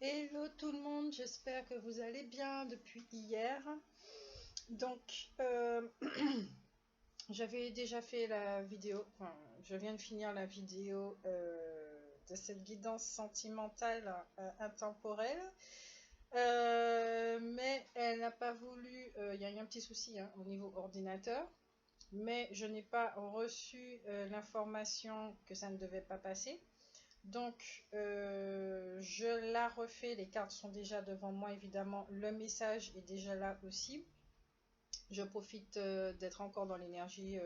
Hello tout le monde, j'espère que vous allez bien depuis hier. Donc, j'avais déjà fait la vidéo, enfin, je viens de finir la vidéo de cette guidance sentimentale intemporelle. Mais elle n'a pas voulu, il y a eu un petit souci hein, au niveau ordinateur, mais je n'ai pas reçu l'information que ça ne devait pas passer. Donc, je la refais. Les cartes sont déjà devant moi, évidemment. Le message est déjà là aussi. Je profite d'être encore dans l'énergie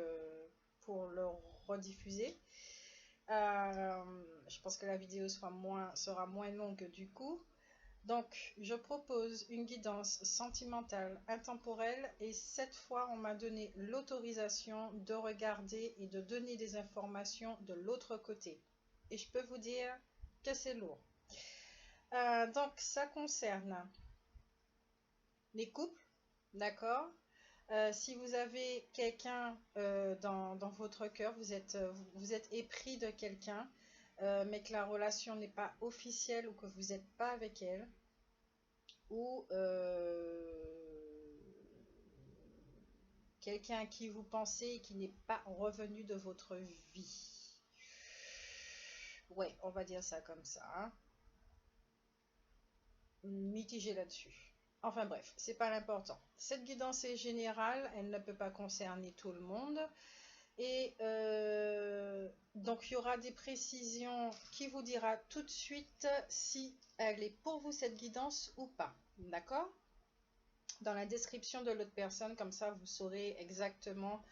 pour le rediffuser. Je pense que la vidéo sera moins longue du coup. Donc, je propose une guidance sentimentale intemporelle et cette fois, on m'a donné l'autorisation de regarder et de donner des informations de l'autre côté. Et je peux vous dire que c'est lourd. Donc, ça concerne les couples, d'accord? Si vous avez quelqu'un dans votre cœur, vous êtes épris de quelqu'un, mais que la relation n'est pas officielle ou que vous n'êtes pas avec elle, ou quelqu'un à qui vous pensez et qui n'est pas revenu de votre vie. Ouais, on va dire ça comme ça. Hein. Mitigé là-dessus. Enfin bref, c'est pas l'important. Cette guidance est générale, elle ne peut pas concerner tout le monde. Et donc il y aura des précisions qui vous dira tout de suite si elle est pour vous cette guidance ou pas. D'accord? Dans la description de l'autre personne, comme ça vous saurez exactement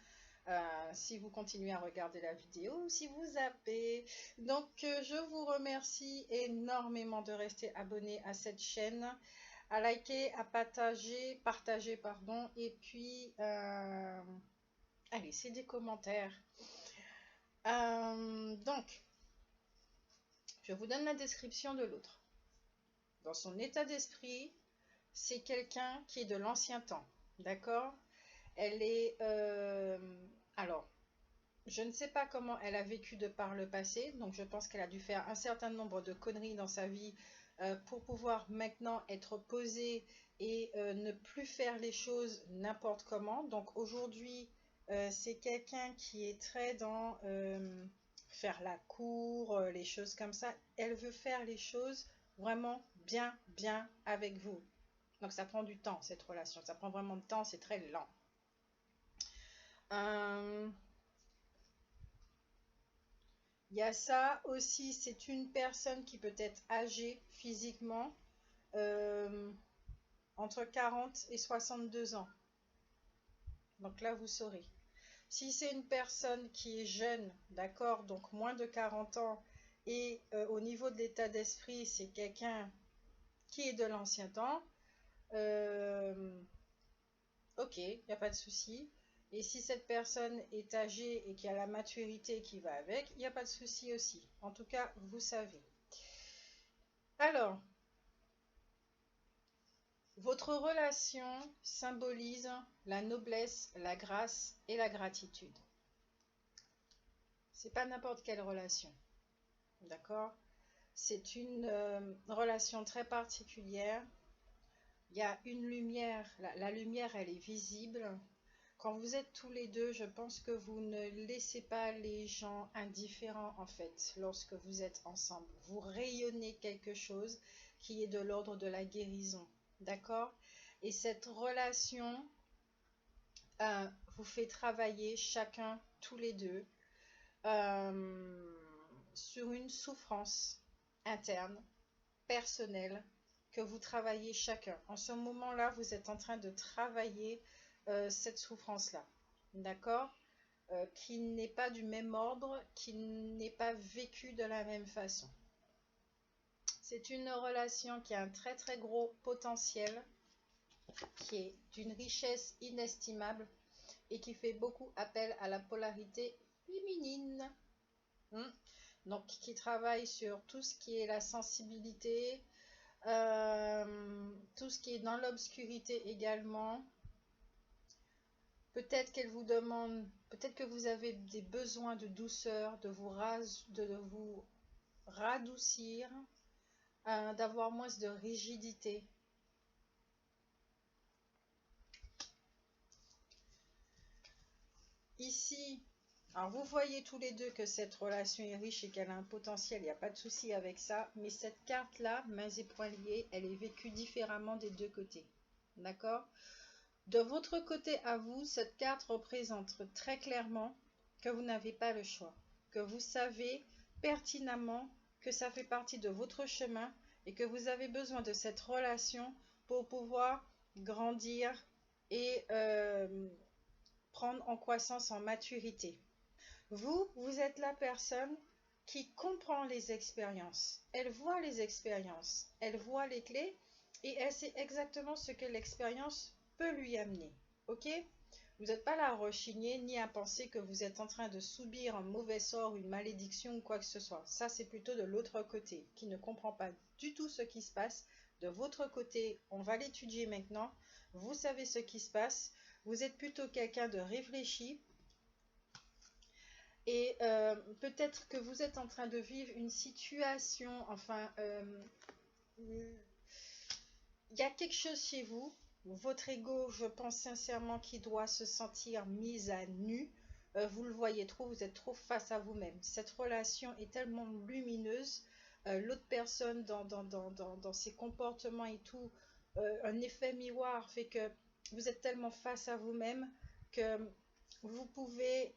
si vous continuez à regarder la vidéo ou si vous zappez. Donc je vous remercie énormément de rester abonné à cette chaîne, à liker, à partager pardon, et puis allez, c'est des commentaires. Donc, je vous donne la description de l'autre. Dans son état d'esprit, c'est quelqu'un qui est de l'ancien temps, d'accord? Elle est... alors, je ne sais pas comment elle a vécu de par le passé, donc je pense qu'elle a dû faire un certain nombre de conneries dans sa vie pour pouvoir maintenant être posée et ne plus faire les choses n'importe comment. Donc aujourd'hui, c'est quelqu'un qui est très dans faire la cour, les choses comme ça. Elle veut faire les choses vraiment bien avec vous. Donc ça prend du temps, cette relation. Ça prend vraiment du temps, c'est très lent. Il y a ça aussi, c'est une personne qui peut être âgée physiquement, entre 40 et 62 ans. Donc là, vous saurez. Si c'est une personne qui est jeune, d'accord, donc moins de 40 ans, et au niveau de l'état d'esprit, c'est quelqu'un qui est de l'ancien temps, ok, il n'y a pas de souci. Et si cette personne est âgée et qui a la maturité qui va avec, il n'y a pas de souci aussi. En tout cas, vous savez. Alors, votre relation symbolise la noblesse, la grâce et la gratitude. C'est pas n'importe quelle relation, d'accord? C'est une relation très particulière. Il y a une lumière, la lumière elle est visible. Quand vous êtes tous les deux, je pense que vous ne laissez pas les gens indifférents en fait lorsque vous êtes ensemble. Vous rayonnez quelque chose qui est de l'ordre de la guérison, d'accord? Et cette relation vous fait travailler chacun, tous les deux, sur une souffrance interne, personnelle, que vous travaillez chacun. En ce moment-là, vous êtes en train de travailler cette souffrance-là, d'accord? Qui n'est pas du même ordre, qui n'est pas vécue de la même façon. C'est une relation qui a un très gros potentiel, qui est d'une richesse inestimable et qui fait beaucoup appel à la polarité féminine. Donc, qui travaille sur tout ce qui est la sensibilité, tout ce qui est dans l'obscurité également. Peut-être qu'elle vous demande, peut-être que vous avez des besoins de douceur, de vous radoucir. d'avoir moins de rigidité. Ici, alors vous voyez tous les deux que cette relation est riche et qu'elle a un potentiel, il n'y a pas de souci avec ça, mais cette carte-là, mains et poings liés, elle est vécue différemment des deux côtés. D'accord? De votre côté à vous, cette carte représente très clairement que vous n'avez pas le choix, que vous savez pertinemment que ça fait partie de votre chemin et que vous avez besoin de cette relation pour pouvoir grandir et prendre en croissance, en maturité. Vous êtes la personne qui comprend les expériences. Elle voit les expériences, elle voit les clés et elle sait exactement ce que l'expérience peut lui amener. Ok? Vous n'êtes pas là à rechigner ni à penser que vous êtes en train de subir un mauvais sort, une malédiction ou quoi que ce soit. Ça, c'est plutôt de l'autre côté qui ne comprend pas du tout ce qui se passe. De votre côté, on va l'étudier maintenant. Vous savez ce qui se passe. Vous êtes plutôt quelqu'un de réfléchi. Et peut-être que vous êtes en train de vivre une situation, enfin, il y a quelque chose chez vous, votre ego, je pense sincèrement qu'il doit se sentir mis à nu. Vous le voyez trop, vous êtes trop face à vous-même. Cette relation est tellement lumineuse. L'autre personne, dans ses comportements et tout, un effet miroir fait que vous êtes tellement face à vous-même que vous pouvez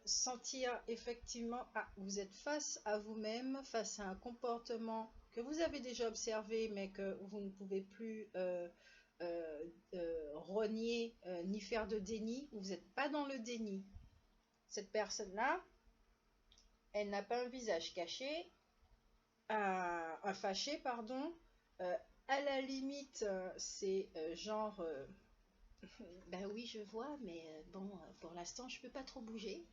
sentir effectivement, ah, vous êtes face à vous-même, face à un comportement que vous avez déjà observé, mais que vous ne pouvez plus renier ni faire de déni. Vous n'êtes pas dans le déni. Cette personne-là, elle n'a pas un visage caché, un fâché, pardon. Euh, à la limite, c'est genre... ben oui, je vois, mais bon, pour l'instant, je peux pas trop bouger.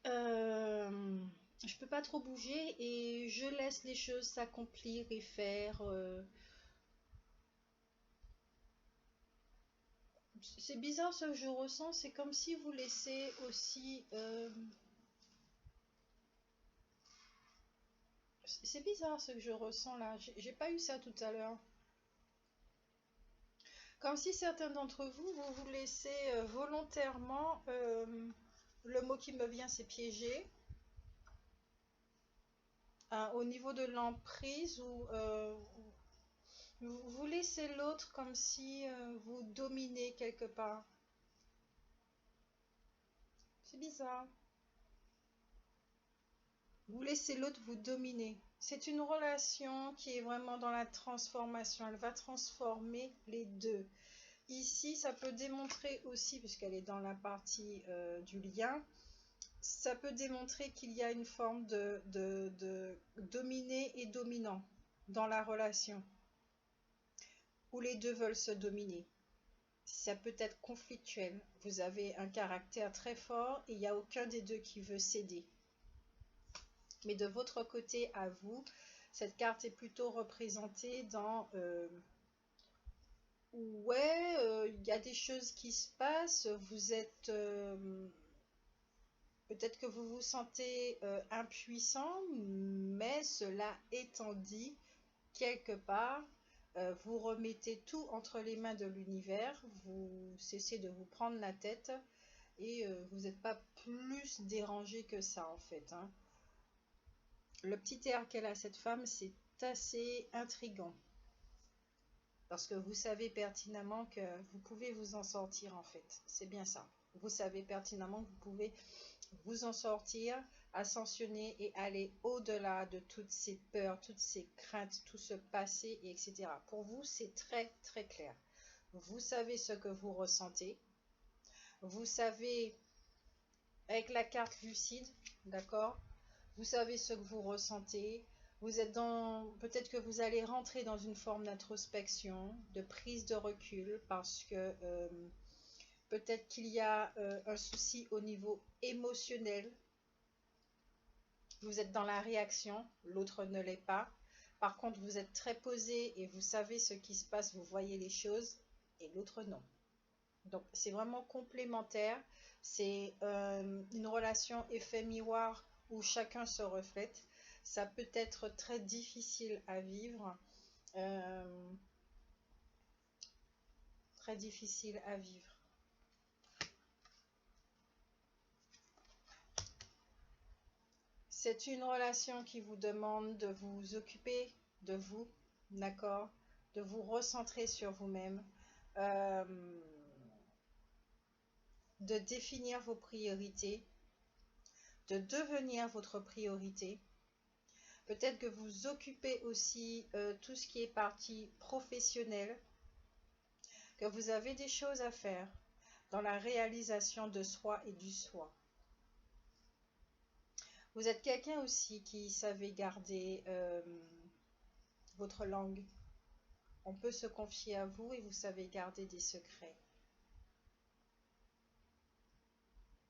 Je peux pas trop bouger et je laisse les choses s'accomplir et faire. C'est bizarre ce que je ressens, c'est comme si vous laissez aussi. C'est bizarre ce que je ressens là. J'ai pas eu ça tout à l'heure. Comme si certains d'entre vous, vous vous laissez volontairement. Le mot qui me vient, c'est piéger. Au niveau de l'emprise ou vous laissez l'autre comme si vous dominez quelque part. C'est bizarre. Vous laissez l'autre vous dominer. C'est une relation qui est vraiment dans la transformation. Elle va transformer les deux. Ici, ça peut démontrer aussi, puisqu'elle est dans la partie du lien, ça peut démontrer qu'il y a une forme de dominé et dominant dans la relation, où les deux veulent se dominer. Ça peut être conflictuel. Vous avez un caractère très fort et il n'y a aucun des deux qui veut céder. Mais de votre côté à vous, cette carte est plutôt représentée dans ouais, il y a des choses qui se passent, vous êtes peut-être que vous vous sentez impuissant, mais cela étant dit, quelque part, vous remettez tout entre les mains de l'univers, vous cessez de vous prendre la tête et vous n'êtes pas plus dérangé que ça en fait, hein. Le petit air qu'elle a, cette femme, c'est assez intriguant. Parce que vous savez pertinemment que vous pouvez vous en sortir en fait. C'est bien ça. Vous savez pertinemment que vous pouvez vous en sortir, ascensionner et aller au-delà de toutes ces peurs, toutes ces craintes, tout ce passé, etc. Pour vous, c'est très très clair. Vous savez ce que vous ressentez. Vous savez, avec la carte lucide, d'accord? Vous savez ce que vous ressentez. Vous êtes dans, peut-être que vous allez rentrer dans une forme d'introspection, de prise de recul, parce que peut-être qu'il y a un souci au niveau émotionnel. Vous êtes dans la réaction, l'autre ne l'est pas. Par contre, vous êtes très posé et vous savez ce qui se passe, vous voyez les choses, et l'autre non. Donc, c'est vraiment complémentaire. C'est une relation effet miroir où chacun se reflète. ça peut être très difficile à vivre. euh, Très difficile à vivre. C'est une relation qui vous demande de vous occuper de vous, d'accord? De vous recentrer sur vous-même, euh, de définir vos priorités, de devenir votre priorité. Peut-être que vous occupez aussi tout ce qui est partie professionnelle, que vous avez des choses à faire dans la réalisation de soi et du soi. Vous êtes quelqu'un aussi qui savait garder votre langue. On peut se confier à vous et vous savez garder des secrets.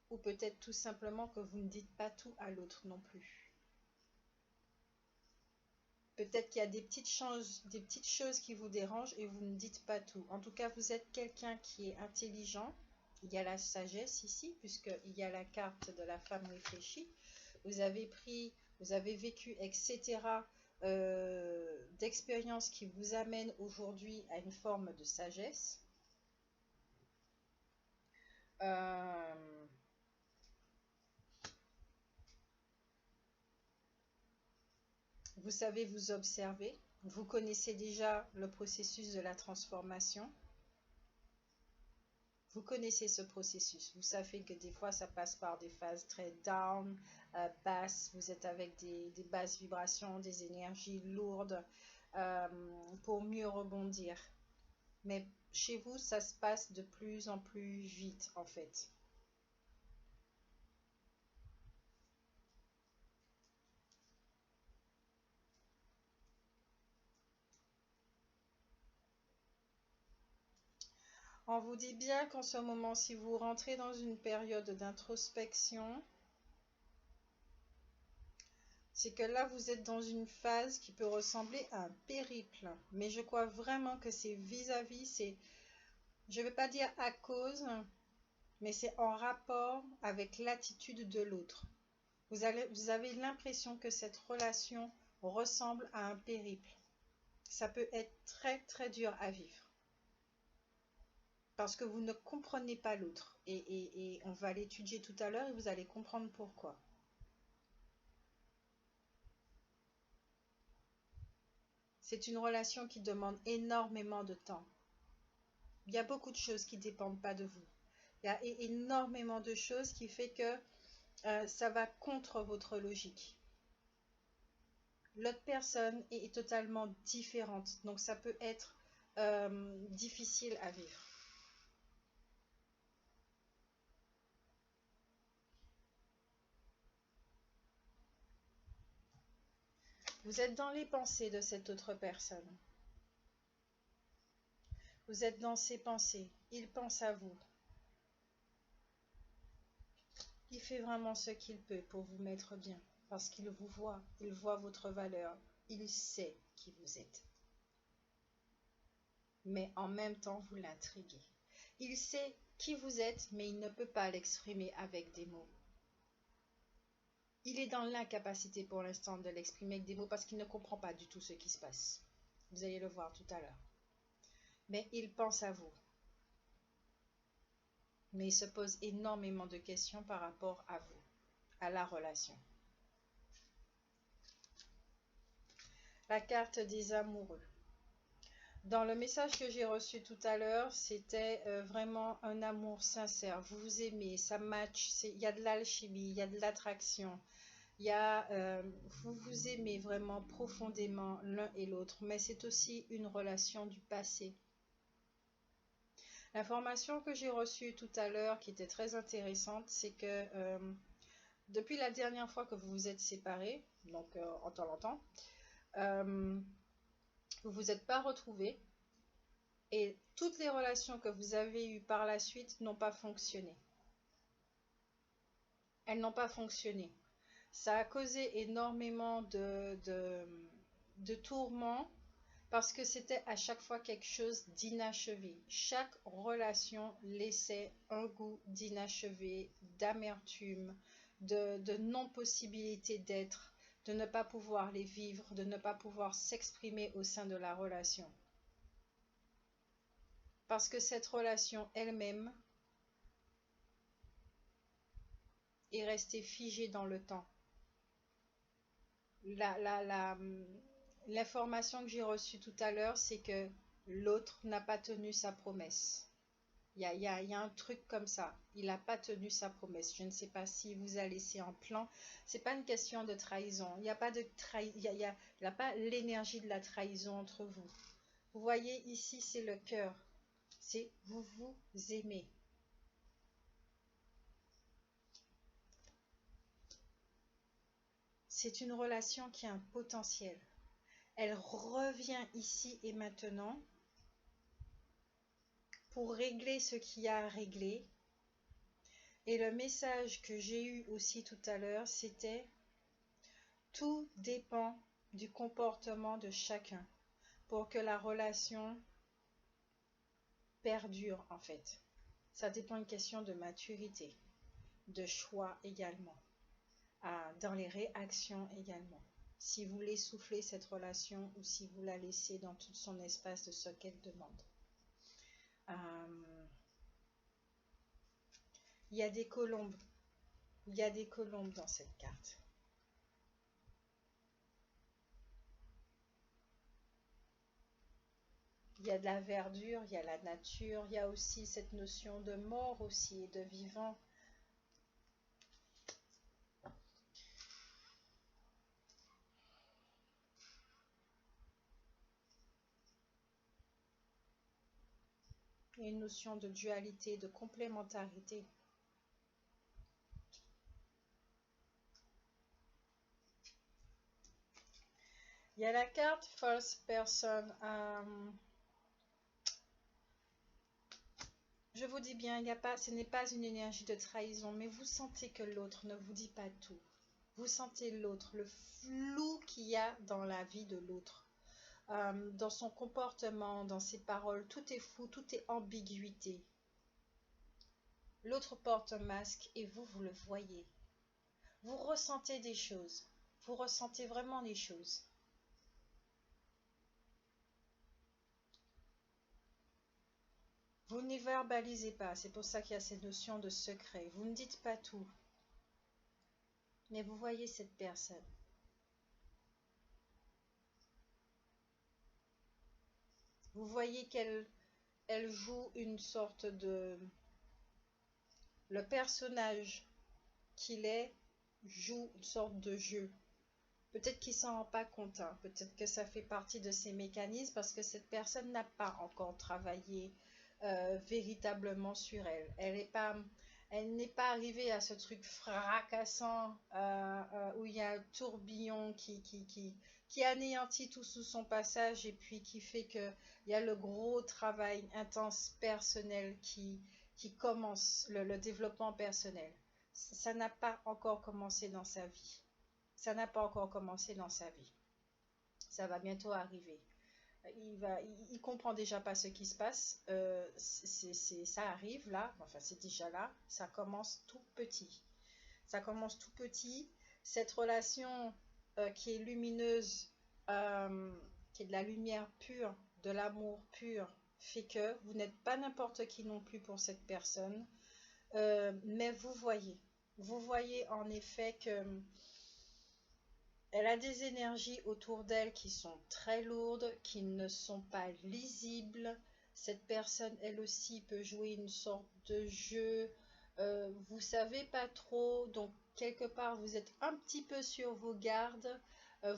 Ou peut-être tout simplement que vous ne dites pas tout à l'autre non plus. Peut-être qu'il y a des petites choses qui vous dérangent et vous ne dites pas tout. En tout cas, vous êtes quelqu'un qui est intelligent. Il y a la sagesse ici, puisqu'il y a la carte de la femme réfléchie. Vous avez vécu, etc. D'expériences qui vous amènent aujourd'hui à une forme de sagesse. Vous savez vous observer. Vous connaissez déjà le processus de la transformation. Vous connaissez ce processus. Vous savez que des fois, ça passe par des phases très down, basses. Vous êtes avec des basses vibrations, des énergies lourdes pour mieux rebondir. Mais chez vous, ça se passe de plus en plus vite, en fait. On vous dit bien qu'en ce moment, si vous rentrez dans une période d'introspection, c'est que là, vous êtes dans une phase qui peut ressembler à un périple. Mais je crois vraiment que c'est vis-à-vis, je ne vais pas dire à cause, mais c'est en rapport avec l'attitude de l'autre. Vous avez l'impression que cette relation ressemble à un périple. Ça peut être très, très dur à vivre. Parce que vous ne comprenez pas l'autre. Et on va l'étudier tout à l'heure et vous allez comprendre pourquoi. C'est une relation qui demande énormément de temps. Il y a beaucoup de choses qui ne dépendent pas de vous. Il y a énormément de choses qui fait que ça va contre votre logique. L'autre personne est totalement différente. Donc ça peut être difficile à vivre. Vous êtes dans les pensées de cette autre personne. Vous êtes dans ses pensées. Il pense à vous. Il fait vraiment ce qu'il peut pour vous mettre bien. Parce qu'il vous voit. Il voit votre valeur. Il sait qui vous êtes. Mais en même temps, vous l'intriguez. Il sait qui vous êtes, mais il ne peut pas l'exprimer avec des mots. Il est dans l'incapacité pour l'instant de l'exprimer avec des mots parce qu'il ne comprend pas du tout ce qui se passe. Vous allez le voir tout à l'heure. Mais il pense à vous. Mais il se pose énormément de questions par rapport à vous, à la relation. La carte des amoureux. Dans le message que j'ai reçu tout à l'heure, c'était vraiment un amour sincère. Vous vous aimez, ça match, il y a de l'alchimie, il y a de l'attraction. Vous vous aimez vraiment profondément l'un et l'autre, mais c'est aussi une relation du passé. L'information que j'ai reçue tout à l'heure, qui était très intéressante, c'est que depuis la dernière fois que vous vous êtes séparés, donc en temps longtemps, vous vous êtes pas retrouvés et toutes les relations que vous avez eues par la suite n'ont pas fonctionné. Elles n'ont pas fonctionné. Ça a causé énormément de tourments parce que c'était à chaque fois quelque chose d'inachevé. Chaque relation laissait un goût d'inachevé, d'amertume, de non-possibilité d'être. de ne pas pouvoir les vivre, de ne pas pouvoir s'exprimer au sein de la relation. Parce que cette relation elle-même est restée figée dans le temps. L'information que j'ai reçue tout à l'heure, c'est que l'autre n'a pas tenu sa promesse. Il y a un truc comme ça. Il n'a pas tenu sa promesse. Je ne sais pas si vous a laissé en plan. C'est pas une question de trahison. Il n'y a pas de il y a pas l'énergie de la trahison entre vous. Vous voyez ici, c'est le cœur. C'est vous vous aimez. C'est une relation qui a un potentiel. Elle revient ici et maintenant pour régler ce qu'il y a à régler. Et le message que j'ai eu aussi tout à l'heure, c'était tout dépend du comportement de chacun pour que la relation perdure en fait. Ça dépend d'une question de maturité, de choix également, dans les réactions également. Si vous voulez souffler cette relation ou si vous la laissez dans tout son espace de ce qu'elle demande. Il y a des colombes. Il y a des colombes dans cette carte. Il y a de la verdure, il y a la nature, il y a aussi cette notion de mort aussi et de vivant. Il y a une notion de dualité, de complémentarité. Il y a la carte False Person. Je vous dis bien, ce n'est pas une énergie de trahison, mais vous sentez que l'autre ne vous dit pas tout. Vous sentez l'autre, le flou qu'il y a dans la vie de l'autre. Dans son comportement, dans ses paroles, tout est flou, tout est ambiguïté. L'autre porte un masque et vous, vous le voyez. Vous ressentez des choses. Vous ressentez vraiment des choses. Vous ne verbalisez pas, c'est pour ça qu'il y a cette notion de secret. Vous ne dites pas tout. Mais vous voyez cette personne. Vous voyez qu'elle joue une sorte de... Le personnage qu'il est joue une sorte de jeu. Peut-être qu'il ne s'en rend pas compte, hein. Peut-être que ça fait partie de ses mécanismes parce que cette personne n'a pas encore travaillé véritablement sur elle. Elle n'est pas arrivée à ce truc fracassant où il y a un tourbillon qui anéantit tout sous son passage et puis qui fait qu'il y a le gros travail intense personnel qui commence, le développement personnel. Ça n'a pas encore commencé dans sa vie. Ça n'a pas encore commencé dans sa vie. Ça va bientôt arriver. Il comprend déjà pas ce qui se passe. Ça arrive là. Enfin, c'est déjà là. Ça commence tout petit. Ça commence tout petit. Cette relation qui est lumineuse, qui est de la lumière pure, de l'amour pur, fait que vous n'êtes pas n'importe qui non plus pour cette personne. Mais vous voyez en effet que elle a des énergies autour d'elle qui sont très lourdes, qui ne sont pas lisibles. Cette personne, elle aussi, peut jouer une sorte de jeu. Vous savez pas trop, donc quelque part, vous êtes un petit peu sur vos gardes.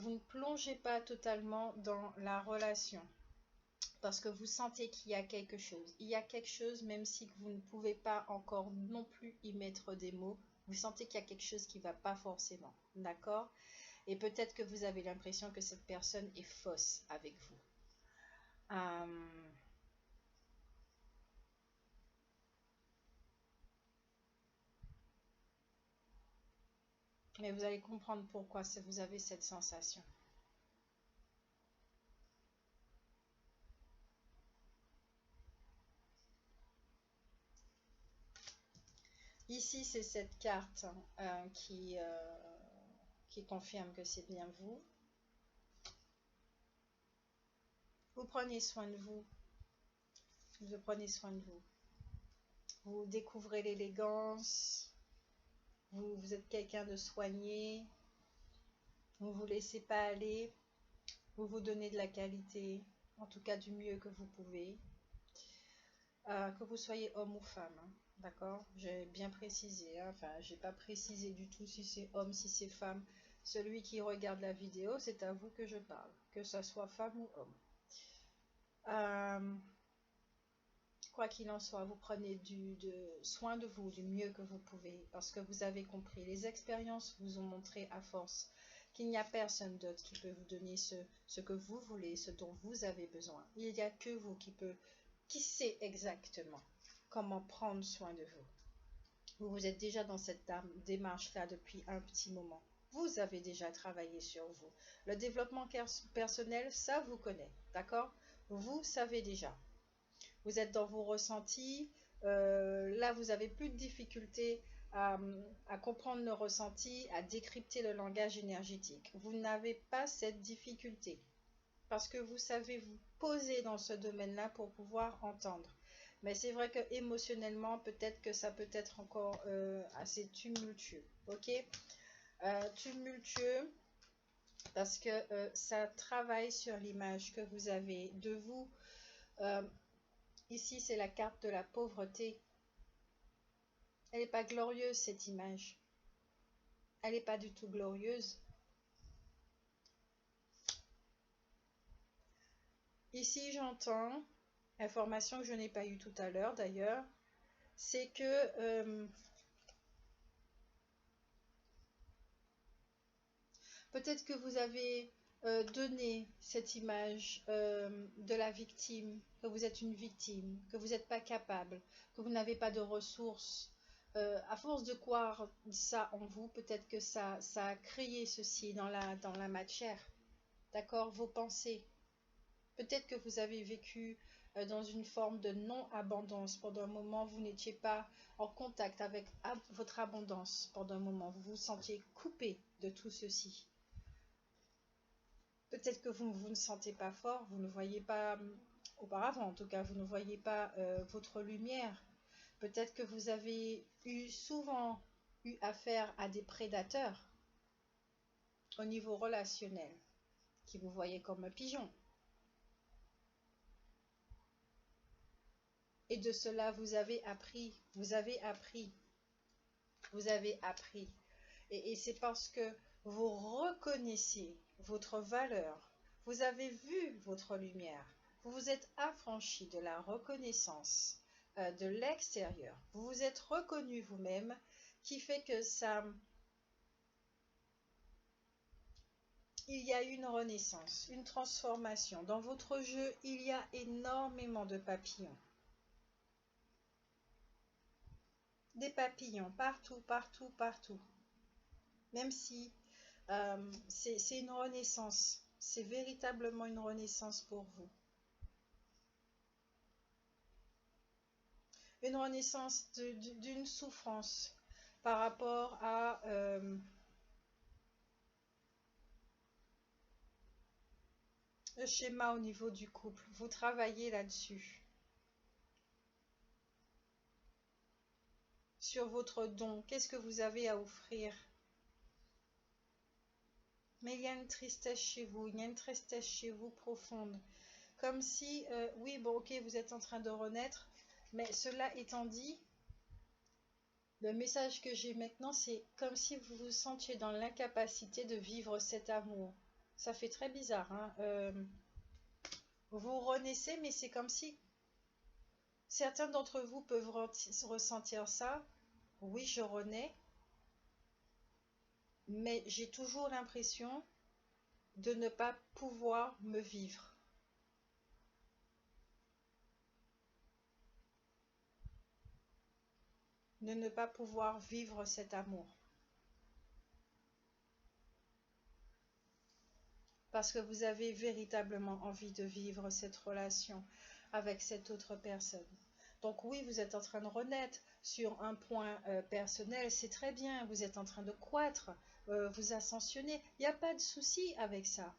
Vous ne plongez pas totalement dans la relation. Parce que vous sentez qu'il y a quelque chose. Il y a quelque chose, même si vous ne pouvez pas encore non plus y mettre des mots. Vous sentez qu'il y a quelque chose qui ne va pas forcément. D'accord ? Et peut-être que vous avez l'impression que cette personne est fausse avec vous. Mais vous allez comprendre pourquoi vous avez cette sensation. Ici, c'est cette carte qui qui confirme que c'est bien vous. Vous prenez soin de vous. Vous prenez soin de vous. Vous découvrez l'élégance. Vous êtes quelqu'un de soigné. Vous ne vous laissez pas aller. Vous vous donnez de la qualité. En tout cas, du mieux que vous pouvez. Que vous soyez homme ou femme. Hein, d'accord? J'ai bien précisé. Hein, enfin, j'ai pas précisé du tout si c'est homme, si c'est femme. Celui qui regarde la vidéo, c'est à vous que je parle. Que ce soit femme ou homme. Quoi qu'il en soit, vous prenez soin de vous du mieux que vous pouvez parce que vous avez compris. Les expériences vous ont montré à force qu'il n'y a personne d'autre qui peut vous donner ce que vous voulez, ce dont vous avez besoin. Il n'y a que vous qui sait exactement comment prendre soin de vous. Vous êtes déjà dans cette démarche-là depuis un petit moment. Vous avez déjà travaillé sur vous. Le développement personnel, ça vous connaît, d'accord? Vous savez déjà. Vous êtes dans vos ressentis. Là, vous avez plus de difficultés à comprendre le ressenti, à décrypter le langage énergétique. Vous n'avez pas cette difficulté parce que vous savez vous poser dans ce domaine-là pour pouvoir entendre. Mais c'est vrai que émotionnellement, peut-être que ça peut être encore assez tumultueux. Ok, tumultueux parce que ça travaille sur l'image que vous avez de vous. Ici, c'est la carte de la pauvreté. Elle n'est pas glorieuse, cette image. Elle n'est pas du tout glorieuse. Ici, j'entends, information que je n'ai pas eue tout à l'heure d'ailleurs, c'est que peut-être que vous avez donné cette image de la victime, que vous êtes une victime, que vous n'êtes pas capable, que vous n'avez pas de ressources. À force de croire ça en vous, peut-être que ça a créé ceci dans la matière. D'accord? Vos pensées. Peut-être que vous avez vécu dans une forme de non-abondance. Pendant un moment, vous n'étiez pas en contact avec votre abondance. Pendant un moment, vous vous sentiez coupé de tout ceci. Peut-être que vous ne sentez pas fort, vous ne voyez pas, auparavant en tout cas, vous ne voyez pas votre lumière. Peut-être que vous avez souvent eu affaire à des prédateurs au niveau relationnel, qui vous voyaient comme un pigeon. Et de cela, vous avez appris, vous avez appris, vous avez appris. Et c'est parce que vous reconnaissez votre valeur, vous avez vu votre lumière, vous vous êtes affranchi de la reconnaissance de l'extérieur, vous vous êtes reconnu vous-même, qui fait que ça, il y a une renaissance, une transformation. Dans votre jeu, il y a énormément de papillons. Des papillons partout, partout, partout. Même si c'est une renaissance, c'est véritablement une renaissance pour vous. Une renaissance d'une souffrance par rapport à le schéma au niveau du couple. Vous travaillez là-dessus. Sur votre don, qu'est-ce que vous avez à offrir? Mais il y a une tristesse chez vous, il y a une tristesse chez vous profonde. Comme si, oui, bon, ok, vous êtes en train de renaître, mais cela étant dit, le message que j'ai maintenant, c'est comme si vous vous sentiez dans l'incapacité de vivre cet amour. Ça fait très bizarre, hein? Vous renaissez, mais c'est comme si certains d'entre vous peuvent ressentir ça. Oui, je renais, mais j'ai toujours l'impression de ne pas pouvoir me vivre. De ne pas pouvoir vivre cet amour. Parce que vous avez véritablement envie de vivre cette relation avec cette autre personne. Donc oui, vous êtes en train de renaître sur un point personnel, c'est très bien, vous êtes en train de croître vous ascensionnez. Il n'y a pas de souci avec ça.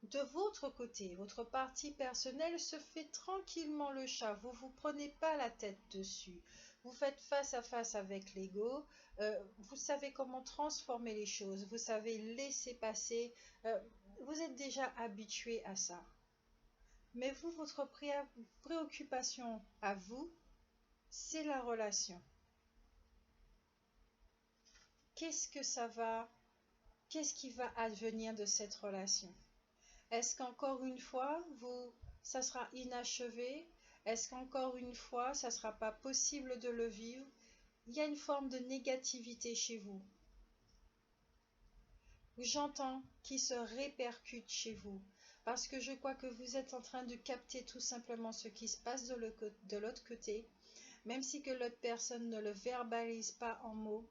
De votre côté, votre partie personnelle se fait tranquillement le chat. Vous ne vous prenez pas la tête dessus. Vous faites face à face avec l'ego. Vous savez comment transformer les choses. Vous savez laisser passer. Vous êtes déjà habitué à ça. Mais vous, votre préoccupation à vous, c'est la relation. Qu'est-ce qui va advenir de cette relation? Est-ce qu'encore une fois, ça sera inachevé? Est-ce qu'encore une fois, ça ne sera pas possible de le vivre? Il y a une forme de négativité chez vous. J'entends qui se répercute chez vous. Parce que je crois que vous êtes en train de capter tout simplement ce qui se passe de l'autre côté. Même si que l'autre personne ne le verbalise pas en mots.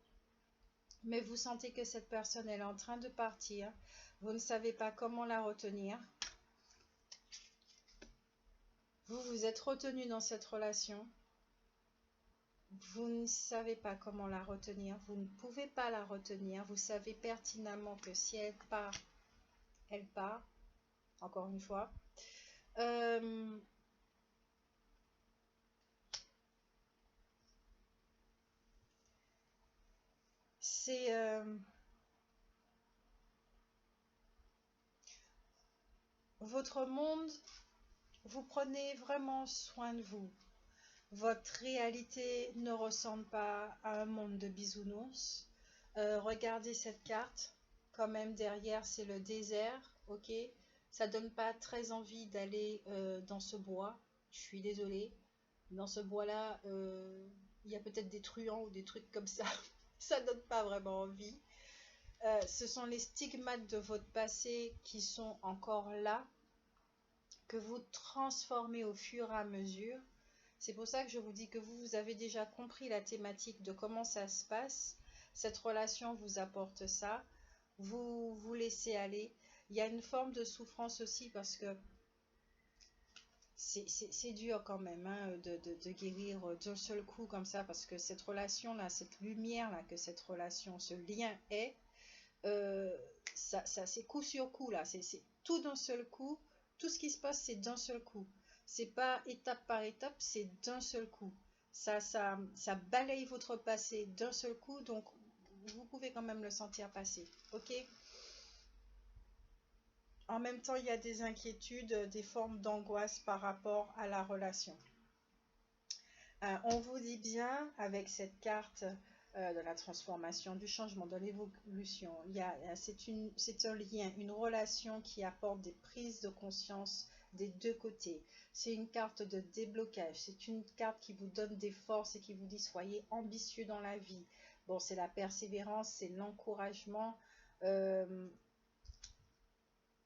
Mais vous sentez que cette personne elle est en train de partir. Vous ne savez pas comment la retenir. Vous êtes retenu dans cette relation. Vous ne savez pas comment la retenir. Vous ne pouvez pas la retenir. Vous savez pertinemment que si elle part, elle part. Encore une fois. C'est... votre monde, vous prenez vraiment soin de vous. Votre réalité ne ressemble pas à un monde de bisounours. Regardez cette carte. Quand même, derrière, c'est le désert. Ok, ça donne pas très envie d'aller dans ce bois. Je suis désolée. Dans ce bois-là, il y a peut-être des truands ou des trucs comme ça. Ça donne pas vraiment envie. Ce sont les stigmates de votre passé qui sont encore là, que vous transformez au fur et à mesure. C'est pour ça que je vous dis que vous avez déjà compris la thématique de comment ça se passe. Cette relation vous apporte ça. Vous vous laissez aller. Il y a une forme de souffrance aussi parce que c'est dur quand même hein, de guérir d'un seul coup comme ça, parce que cette relation-là, cette lumière-là que cette relation, ce lien est, ça c'est coup sur coup là, c'est tout d'un seul coup. Tout ce qui se passe, c'est d'un seul coup. C'est pas étape par étape, c'est d'un seul coup. Ça balaye votre passé d'un seul coup, donc vous pouvez quand même le sentir passer. Ok? En même temps, il y a des inquiétudes, des formes d'angoisse par rapport à la relation. On vous dit bien avec cette carte de la transformation, du changement, de l'évolution. C'est un lien, une relation qui apporte des prises de conscience des deux côtés. C'est une carte de déblocage. C'est une carte qui vous donne des forces et qui vous dit soyez ambitieux dans la vie. Bon, c'est la persévérance, c'est l'encouragement.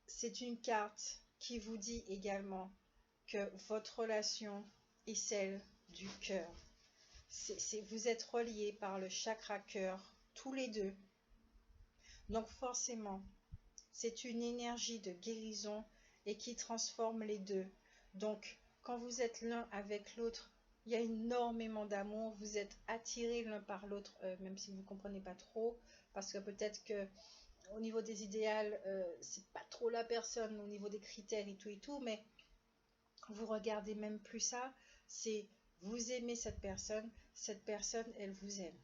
C'est une carte qui vous dit également que votre relation est celle du cœur. Vous êtes reliés par le chakra cœur, tous les deux. Donc forcément, c'est une énergie de guérison et qui transforme les deux. Donc, quand vous êtes l'un avec l'autre, il y a énormément d'amour. Vous êtes attirés l'un par l'autre, même si vous ne comprenez pas trop. Parce que peut-être que au niveau des idéales, c'est pas trop la personne, au niveau des critères et tout, mais vous regardez même plus ça, c'est vous aimez cette personne, elle vous aime.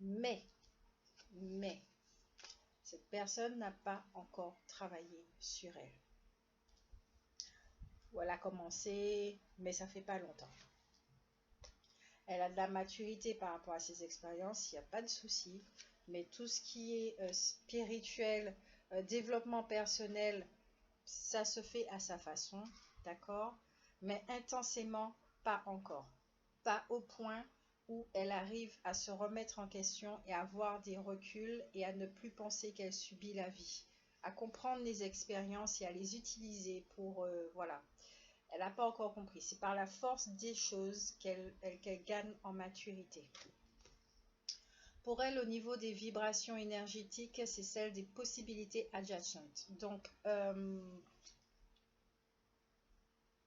Mais, cette personne n'a pas encore travaillé sur elle. Ou elle a commencé, mais ça fait pas longtemps. Elle a de la maturité par rapport à ses expériences, il n'y a pas de souci. Mais tout ce qui est spirituel, développement personnel, ça se fait à sa façon, d'accord? Mais intensément, pas encore. Pas au point où elle arrive à se remettre en question et à avoir des reculs et à ne plus penser qu'elle subit la vie. À comprendre les expériences et à les utiliser pour... voilà. Elle n'a pas encore compris. C'est par la force des choses qu'elle gagne en maturité. Pour elle, au niveau des vibrations énergétiques, c'est celle des possibilités adjacentes. Donc,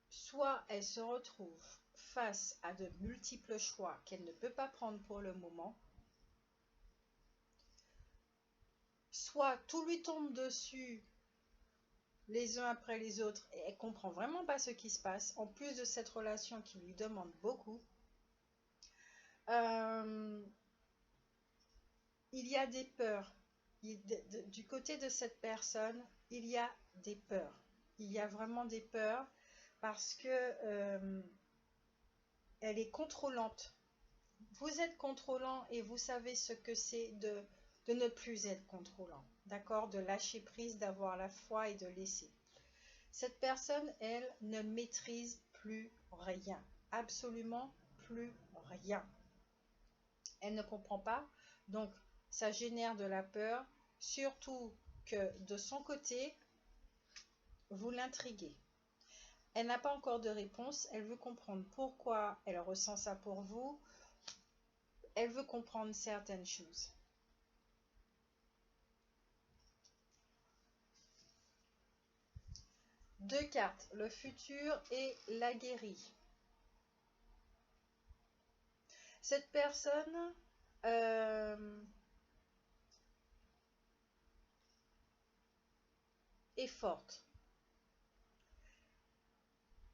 soit elle se retrouve face à de multiples choix qu'elle ne peut pas prendre pour le moment, soit tout lui tombe dessus les uns après les autres et elle comprend vraiment pas ce qui se passe, en plus de cette relation qui lui demande beaucoup. Il y a des peurs. Du côté de cette personne, il y a des peurs. Il y a vraiment des peurs parce que elle est contrôlante. Vous êtes contrôlant et vous savez ce que c'est de ne plus être contrôlant. D'accord? De lâcher prise, d'avoir la foi et de laisser. Cette personne, elle, ne maîtrise plus rien. Absolument plus rien. Elle ne comprend pas. Donc, ça génère de la peur. Surtout que de son côté, vous l'intriguez. Elle n'a pas encore de réponse. Elle veut comprendre pourquoi elle ressent ça pour vous. Elle veut comprendre certaines choses. Deux cartes, le futur et l'aguerri. Cette personne est forte.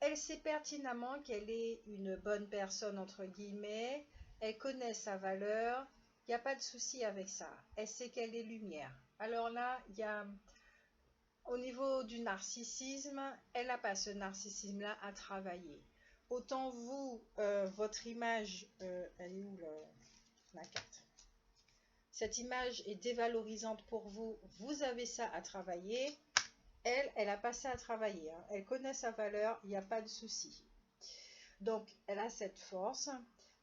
Elle sait pertinemment qu'elle est une bonne personne, entre guillemets. Elle connaît sa valeur. Il n'y a pas de souci avec ça. Elle sait qu'elle est lumière. Alors là, il y a... Au niveau du narcissisme, elle n'a pas ce narcissisme-là à travailler. Autant vous, votre image, elle est où la carte? Cette image est dévalorisante pour vous, vous avez ça à travailler. Elle n'a pas ça à travailler. Hein. Elle connaît sa valeur, il n'y a pas de souci. Donc, elle a cette force,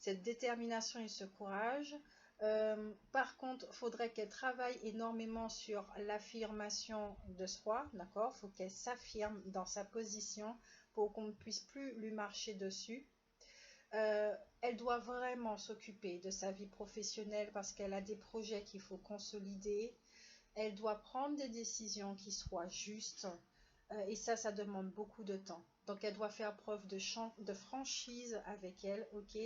cette détermination et ce courage. Par contre, il faudrait qu'elle travaille énormément sur l'affirmation de soi, d'accord? Il faut qu'elle s'affirme dans sa position pour qu'on ne puisse plus lui marcher dessus. Elle doit vraiment s'occuper de sa vie professionnelle parce qu'elle a des projets qu'il faut consolider. Elle doit prendre des décisions qui soient justes et ça demande beaucoup de temps. Donc, elle doit faire preuve de franchise avec elle, ok?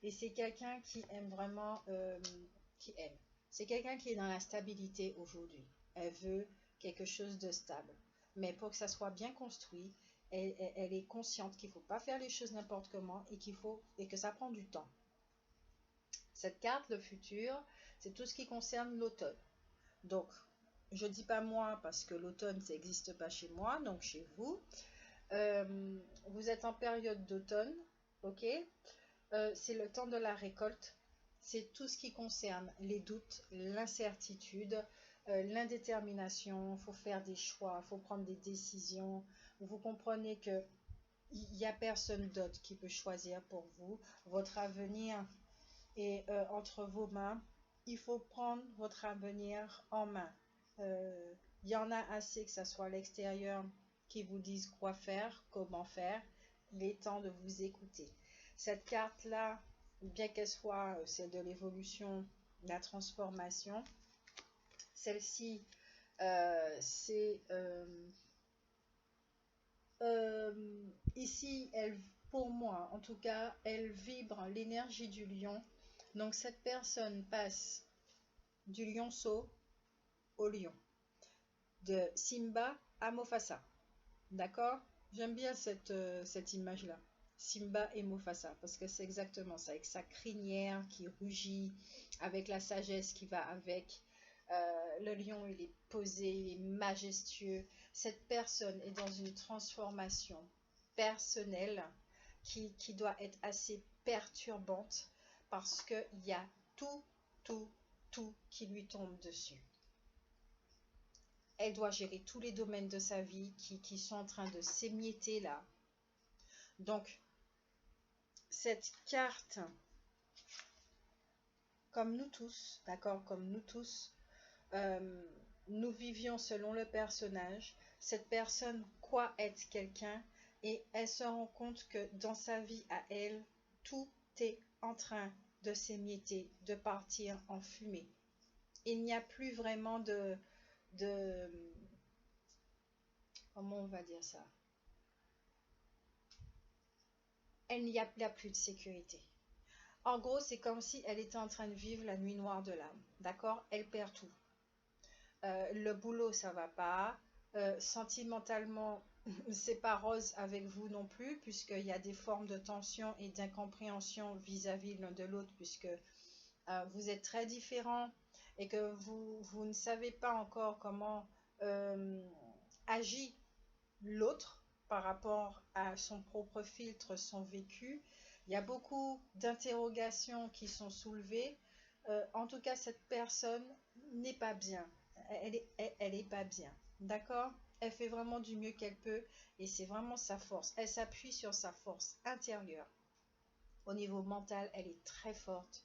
Et c'est quelqu'un qui aime vraiment, qui aime. C'est quelqu'un qui est dans la stabilité aujourd'hui. Elle veut quelque chose de stable. Mais pour que ça soit bien construit, elle est consciente qu'il ne faut pas faire les choses n'importe comment et que ça prend du temps. Cette carte, le futur, c'est tout ce qui concerne l'automne. Donc, je ne dis pas moi parce que l'automne, ça n'existe pas chez moi, donc chez vous. Vous êtes en période d'automne, ok? C'est le temps de la récolte. C'est tout ce qui concerne les doutes, l'incertitude, l'indétermination. Il faut faire des choix, il faut prendre des décisions. Vous comprenez que il n'y a personne d'autre qui peut choisir pour vous. Votre avenir est entre vos mains. Il faut prendre votre avenir en main. Il y en a assez que ce soit à l'extérieur qui vous disent quoi faire, comment faire. Il est temps de vous écouter. Cette carte-là, bien qu'elle soit celle de l'évolution, de la transformation, celle-ci, c'est... ici, pour moi, en tout cas, elle vibre l'énergie du lion. Donc, cette personne passe du lionceau au lion. De Simba à Mufasa. D'accord? J'aime bien cette image-là. Simba et Mufasa, parce que c'est exactement ça, avec sa crinière qui rugit, avec la sagesse qui va avec. Le lion, il est posé, il est majestueux. Cette personne est dans une transformation personnelle qui doit être assez perturbante parce qu'il y a tout qui lui tombe dessus. Elle doit gérer tous les domaines de sa vie qui sont en train de s'émietter là. Donc, cette carte, comme nous tous, d'accord, comme nous tous, nous vivions selon le personnage. Cette personne croit être quelqu'un et elle se rend compte que dans sa vie à elle, tout est en train de s'émietter, de partir en fumée. Il n'y a plus vraiment de comment on va dire ça? Elle n'y a plus de sécurité. En gros, c'est comme si elle était en train de vivre la nuit noire de l'âme. D'accord? Elle perd tout. Le boulot, ça va pas. Sentimentalement, c'est pas rose avec vous non plus, puisqu'il y a des formes de tension et d'incompréhension vis-à-vis l'un de l'autre, puisque vous êtes très différents et que vous ne savez pas encore comment agit l'autre par rapport à son propre filtre, son vécu. Il y a beaucoup d'interrogations qui sont soulevées. En tout cas, cette personne n'est pas bien. Elle est pas bien. D'accord? Elle fait vraiment du mieux qu'elle peut et c'est vraiment sa force. Elle s'appuie sur sa force intérieure. Au niveau mental, elle est très forte.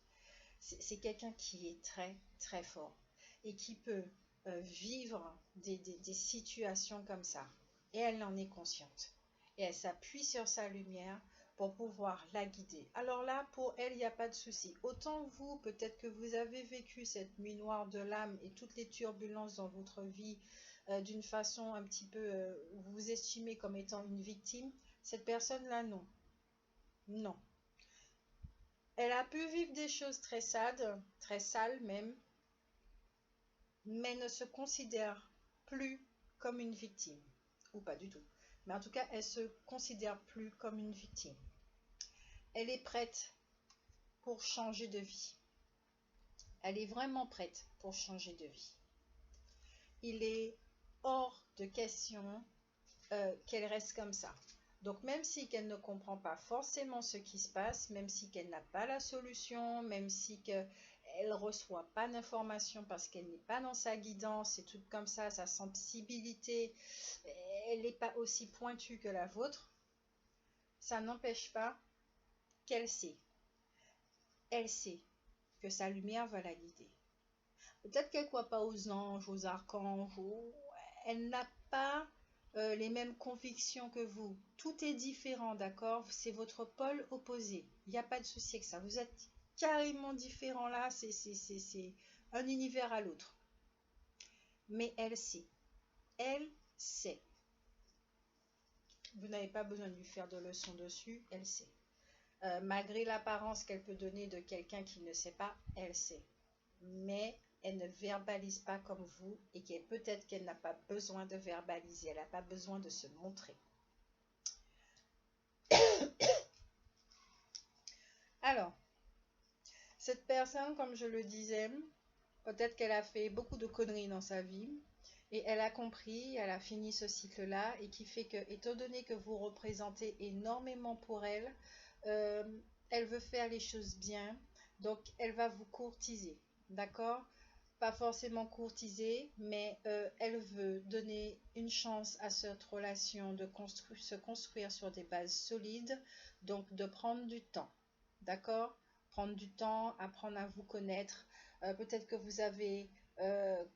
C'est quelqu'un qui est très, très fort et qui peut vivre des situations comme ça. Et elle en est consciente. Et elle s'appuie sur sa lumière pour pouvoir la guider. Alors là, pour elle, il n'y a pas de souci. Autant vous, peut-être que vous avez vécu cette nuit noire de l'âme et toutes les turbulences dans votre vie d'une façon un petit peu, vous vous estimez comme étant une victime. Cette personne-là, non. Non. Elle a pu vivre des choses très sales même, mais ne se considère plus comme une victime. Ou pas du tout. Mais en tout cas, elle se considère plus comme une victime. Elle est prête pour changer de vie. Elle est vraiment prête pour changer de vie. Il est hors de question qu'elle reste comme ça. Donc même si qu'elle ne comprend pas forcément ce qui se passe, même si qu'elle n'a pas la solution, même si qu'elle ne reçoit pas d'informations parce qu'elle n'est pas dans sa guidance et tout comme ça, sa sensibilité, elle n'est pas aussi pointue que la vôtre, ça n'empêche pas qu'elle sait. Elle sait que sa lumière va la guider. Peut-être qu'elle ne croit pas aux anges, aux archanges, elle n'a pas les mêmes convictions que vous. Tout est différent, d'accord? C'est votre pôle opposé. Il n'y a pas de souci avec ça. Vous êtes carrément différents là. C'est un univers à l'autre. Mais elle sait. Elle sait. Vous n'avez pas besoin de lui faire de leçons dessus. Elle sait. Malgré l'apparence qu'elle peut donner de quelqu'un qui ne sait pas, elle sait. Mais elle ne verbalise pas comme vous et peut-être qu'elle n'a pas besoin de verbaliser, elle n'a pas besoin de se montrer. Alors, cette personne, comme je le disais, peut-être qu'elle a fait beaucoup de conneries dans sa vie et elle a compris, elle a fini ce cycle-là et qui fait que, étant donné que vous représentez énormément pour elle, elle veut faire les choses bien, donc elle va vous courtiser, d'accord? Pas forcément courtiser, mais elle veut donner une chance à cette relation de se construire sur des bases solides, donc de prendre du temps, d'accord? Prendre du temps, apprendre à vous connaître. Peut-être que vous avez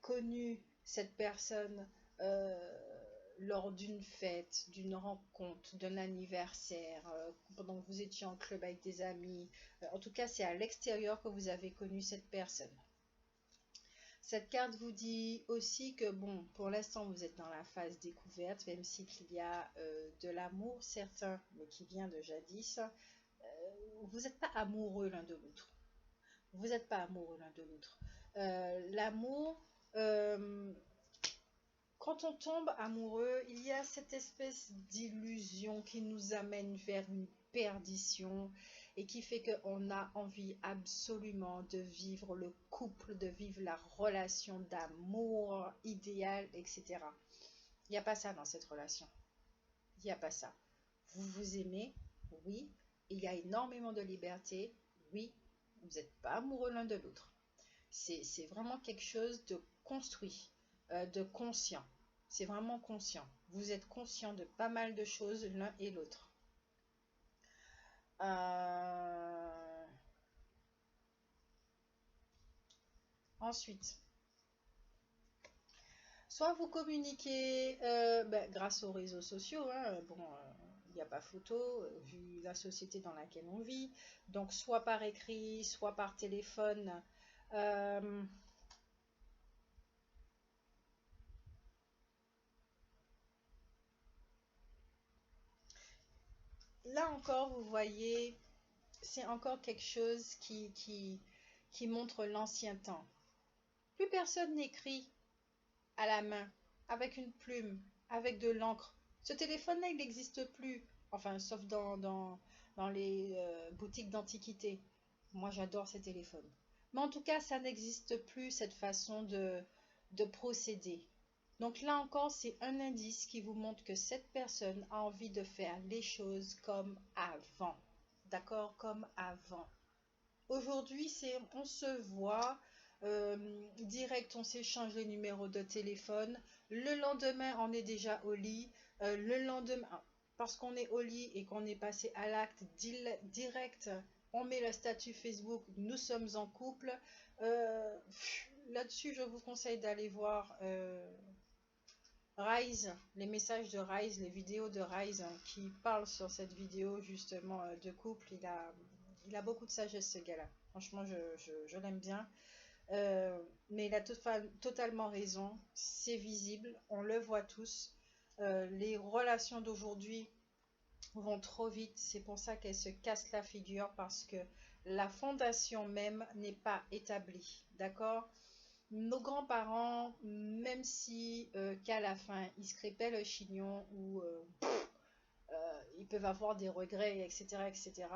connu cette personne lors d'une fête, d'une rencontre, d'un anniversaire, pendant que vous étiez en club avec des amis. En tout cas, c'est à l'extérieur que vous avez connu cette personne. Cette carte vous dit aussi que, bon, pour l'instant, vous êtes dans la phase découverte, même s'il y a de l'amour certain, mais qui vient de jadis. Vous n'êtes pas amoureux l'un de l'autre. Vous n'êtes pas amoureux l'un de l'autre. L'amour, quand on tombe amoureux, il y a cette espèce d'illusion qui nous amène vers une perdition et qui fait qu'on a envie absolument de vivre le couple, de vivre la relation d'amour idéal, etc. Il n'y a pas ça dans cette relation. Il n'y a pas ça. Vous vous aimez, oui. Il y a énormément de liberté, oui. Vous n'êtes pas amoureux l'un de l'autre. C'est vraiment quelque chose de construit, de conscient. C'est vraiment conscient. Vous êtes conscient de pas mal de choses l'un et l'autre. Ensuite, soit vous communiquez grâce aux réseaux sociaux, hein, bon, il n'y a pas photo, vu la société dans laquelle on vit, donc soit par écrit, soit par téléphone. Là encore, vous voyez, c'est encore quelque chose qui montre l'ancien temps. Plus personne n'écrit. à la main, avec une plume, avec de l'encre. Ce téléphone-là, il n'existe plus. Enfin, sauf dans les boutiques d'antiquité. Moi, j'adore ces téléphones. Mais en tout cas, ça n'existe plus, cette façon de procéder. Donc là encore, c'est un indice qui vous montre que cette personne a envie de faire les choses comme avant. D'accord? Comme avant. Aujourd'hui, on se voit direct, on s'échange les numéros de téléphone. Le lendemain, on est déjà au lit. Le lendemain, parce qu'on est au lit et qu'on est passé à l'acte direct, on met le statut Facebook, nous sommes en couple. Là-dessus, je vous conseille d'aller voir Rise, les messages de Rise, les vidéos de Rise qui parlent sur cette vidéo justement de couple. Il a beaucoup de sagesse, ce gars-là. Franchement, je l'aime bien. Mais il a totalement raison. C'est visible, on le voit tous. Les relations d'aujourd'hui vont trop vite. C'est pour ça qu'elles se cassent la figure, parce que la fondation même n'est pas établie. D'accord? Nos grands-parents, même si qu'à la fin, ils se crêpaient le chignon ou ils peuvent avoir des regrets, etc., etc.,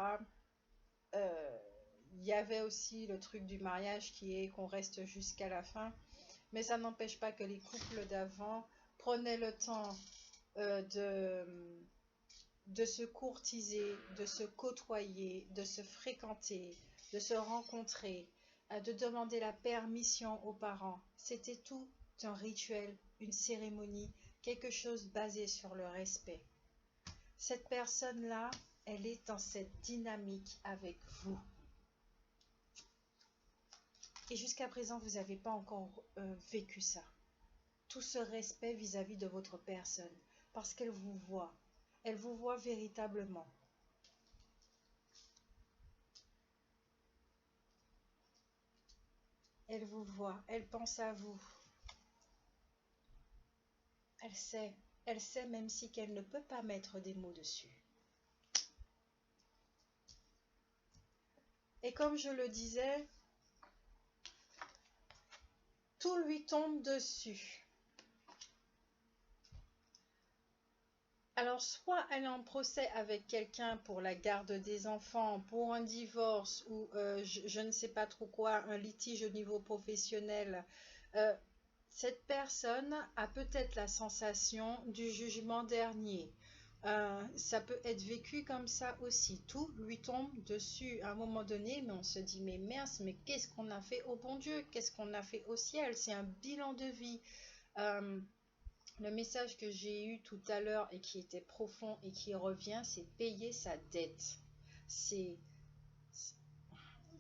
il y avait aussi le truc du mariage qui est qu'on reste jusqu'à la fin. Mais ça n'empêche pas que les couples d'avant prenaient le temps de se courtiser, de se côtoyer, de se fréquenter, de se rencontrer, de demander la permission aux parents. C'était tout un rituel, une cérémonie, quelque chose basé sur le respect. Cette personne-là, elle est dans cette dynamique avec vous. Et jusqu'à présent, vous n'avez pas encore vécu ça. Tout ce respect vis-à-vis de votre personne, parce qu'elle vous voit. Elle vous voit véritablement. Elle vous voit, elle pense à vous. Elle sait même si qu'elle ne peut pas mettre des mots dessus. Et comme je le disais, tout lui tombe dessus. Alors, soit elle est en procès avec quelqu'un pour la garde des enfants, pour un divorce ou je ne sais pas trop quoi, un litige au niveau professionnel. Cette personne a peut-être la sensation du jugement dernier. Ça peut être vécu comme ça aussi. Tout lui tombe dessus à un moment donné, mais on se dit, mais mince, mais qu'est-ce qu'on a fait au bon Dieu? Qu'est-ce qu'on a fait au ciel? C'est un bilan de vie. Le message que j'ai eu tout à l'heure et qui était profond et qui revient, c'est payer sa dette.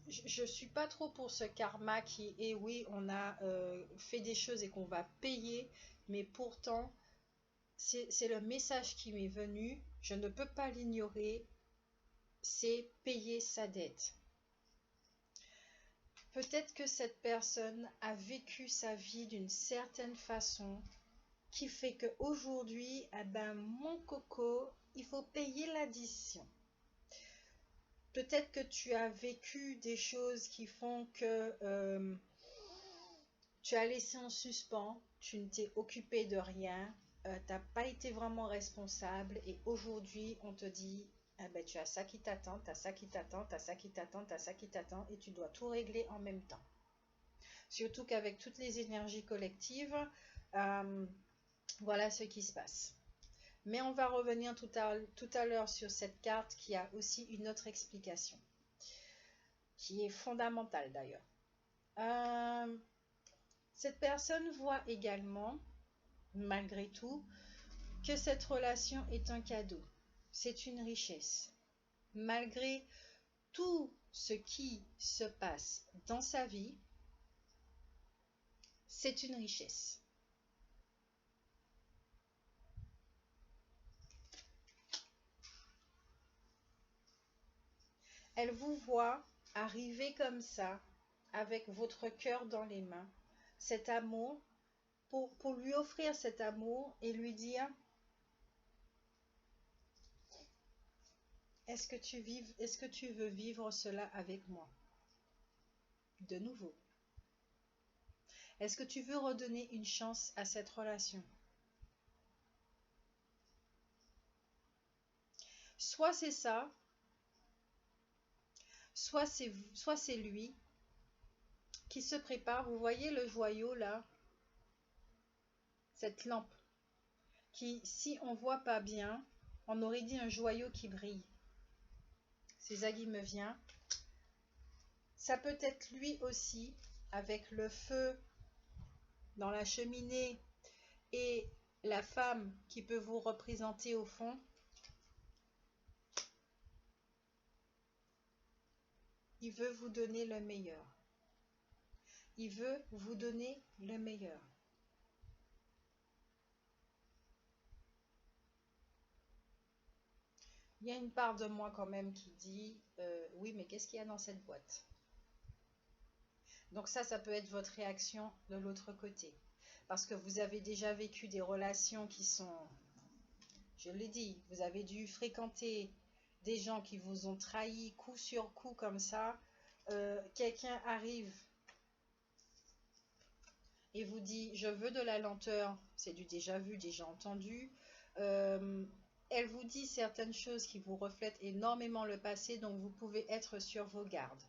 Je suis pas trop pour ce karma qui est, oui, on a fait des choses et qu'on va payer, mais pourtant, c'est le message qui m'est venu, je ne peux pas l'ignorer, c'est payer sa dette. Peut-être que cette personne a vécu sa vie d'une certaine façon, qui fait qu'aujourd'hui, eh ben, mon coco, il faut payer l'addition. Peut-être que tu as vécu des choses qui font que tu as laissé en suspens, tu ne t'es occupé de rien, tu n'as pas été vraiment responsable et aujourd'hui, on te dit, eh ben, tu as ça qui t'attend, tu as ça qui t'attend, tu as ça qui t'attend, tu as ça qui t'attend et tu dois tout régler en même temps. Surtout qu'avec toutes les énergies collectives, voilà ce qui se passe. Mais on va revenir tout à l'heure sur cette carte qui a aussi une autre explication, qui est fondamentale d'ailleurs. Cette personne voit également, malgré tout, que cette relation est un cadeau. C'est une richesse. Malgré tout ce qui se passe dans sa vie, c'est une richesse. Elle vous voit arriver comme ça, avec votre cœur dans les mains, cet amour, pour lui offrir cet amour et lui dire, est-ce que tu veux vivre cela avec moi? De nouveau. Est-ce que tu veux redonner une chance à cette relation? Soit c'est ça, soit c'est lui qui se prépare. Vous voyez le joyau là, cette lampe qui, si on voit pas bien, on aurait dit un joyau qui brille. C'est ça qui me vient. Ça peut être lui aussi, avec le feu dans la cheminée et la femme qui peut vous représenter au fond. Il veut vous donner le meilleur. Il veut vous donner le meilleur. Il y a une part de moi quand même qui dit oui, mais qu'est-ce qu'il y a dans cette boîte? Donc ça peut être votre réaction de l'autre côté. Parce que vous avez déjà vécu des relations qui sont, je l'ai dit, vous avez dû fréquenter des gens qui vous ont trahi coup sur coup comme ça. Quelqu'un arrive et vous dit je veux de la lenteur, c'est du déjà vu, déjà entendu. Elle vous dit certaines choses qui vous reflètent énormément le passé, donc vous pouvez être sur vos gardes.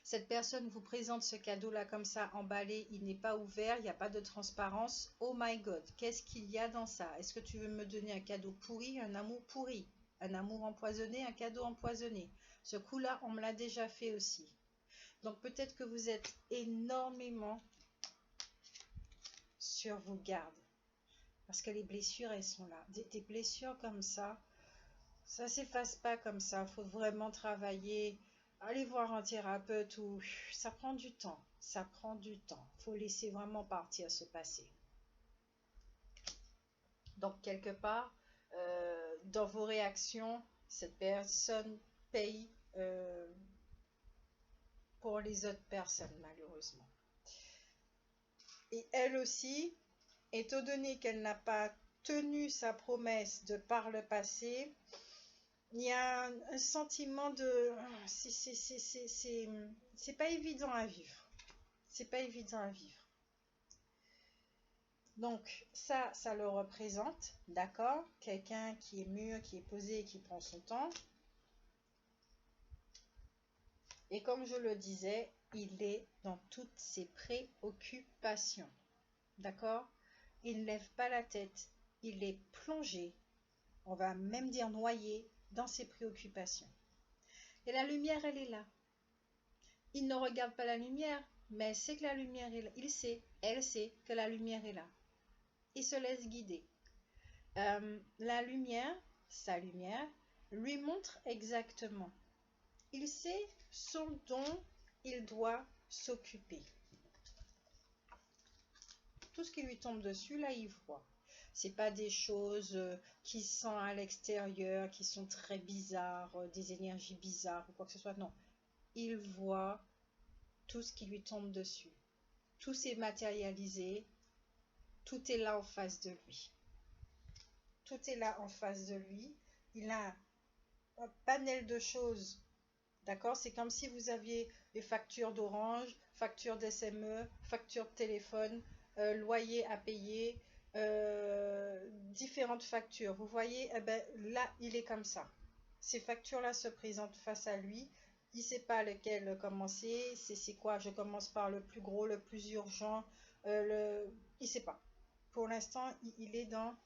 Cette personne vous présente ce cadeau-là comme ça, emballé, il n'est pas ouvert, il n'y a pas de transparence. Oh my God, qu'est-ce qu'il y a dans ça? Est-ce que tu veux me donner un cadeau pourri, un amour pourri? Un amour empoisonné, un cadeau empoisonné? Ce coup-là, on me l'a déjà fait aussi. Donc peut-être que vous êtes énormément sur vos gardes. Parce que les blessures, elles sont là. Des blessures comme ça s'efface pas comme ça. Il faut vraiment travailler. Aller voir un thérapeute ou ça prend du temps. Ça prend du temps. Il faut laisser vraiment partir ce passé. Donc, quelque part, dans vos réactions, cette personne paye pour les autres personnes, malheureusement. Et elle aussi, étant donné qu'elle n'a pas tenu sa promesse de par le passé, il y a un sentiment de... C'est pas évident à vivre. C'est pas évident à vivre. Donc, ça le représente, d'accord? Quelqu'un qui est mûr, qui est posé et qui prend son temps. Et comme je le disais, il est dans toutes ses préoccupations, d'accord? Il ne lève pas la tête, il est plongé, on va même dire noyé, dans ses préoccupations. Et la lumière, elle est là. Il ne regarde pas la lumière, mais elle sait que la lumière est là. Il sait, elle sait que la lumière est là. Il se laisse guider. La lumière, sa lumière, lui montre exactement. Il sait ce dont il doit s'occuper. Tout ce qui lui tombe dessus, là, il voit. C'est pas des choses qui sont à l'extérieur, qui sont très bizarres, des énergies bizarres ou quoi que ce soit. Non, il voit tout ce qui lui tombe dessus. Tout s'est matérialisé. Tout est là en face de lui. Tout est là en face de lui. Il a un panel de choses. D'accord? C'est comme si vous aviez les factures d'Orange, factures d'SME, factures de téléphone, loyer à payer, différentes factures. Vous voyez, eh ben, là, il est comme ça. Ces factures-là se présentent face à lui. Il ne sait pas lequel commencer. C'est quoi? Je commence par le plus gros, le plus urgent. Il ne sait pas. Pour l'instant, il est dans...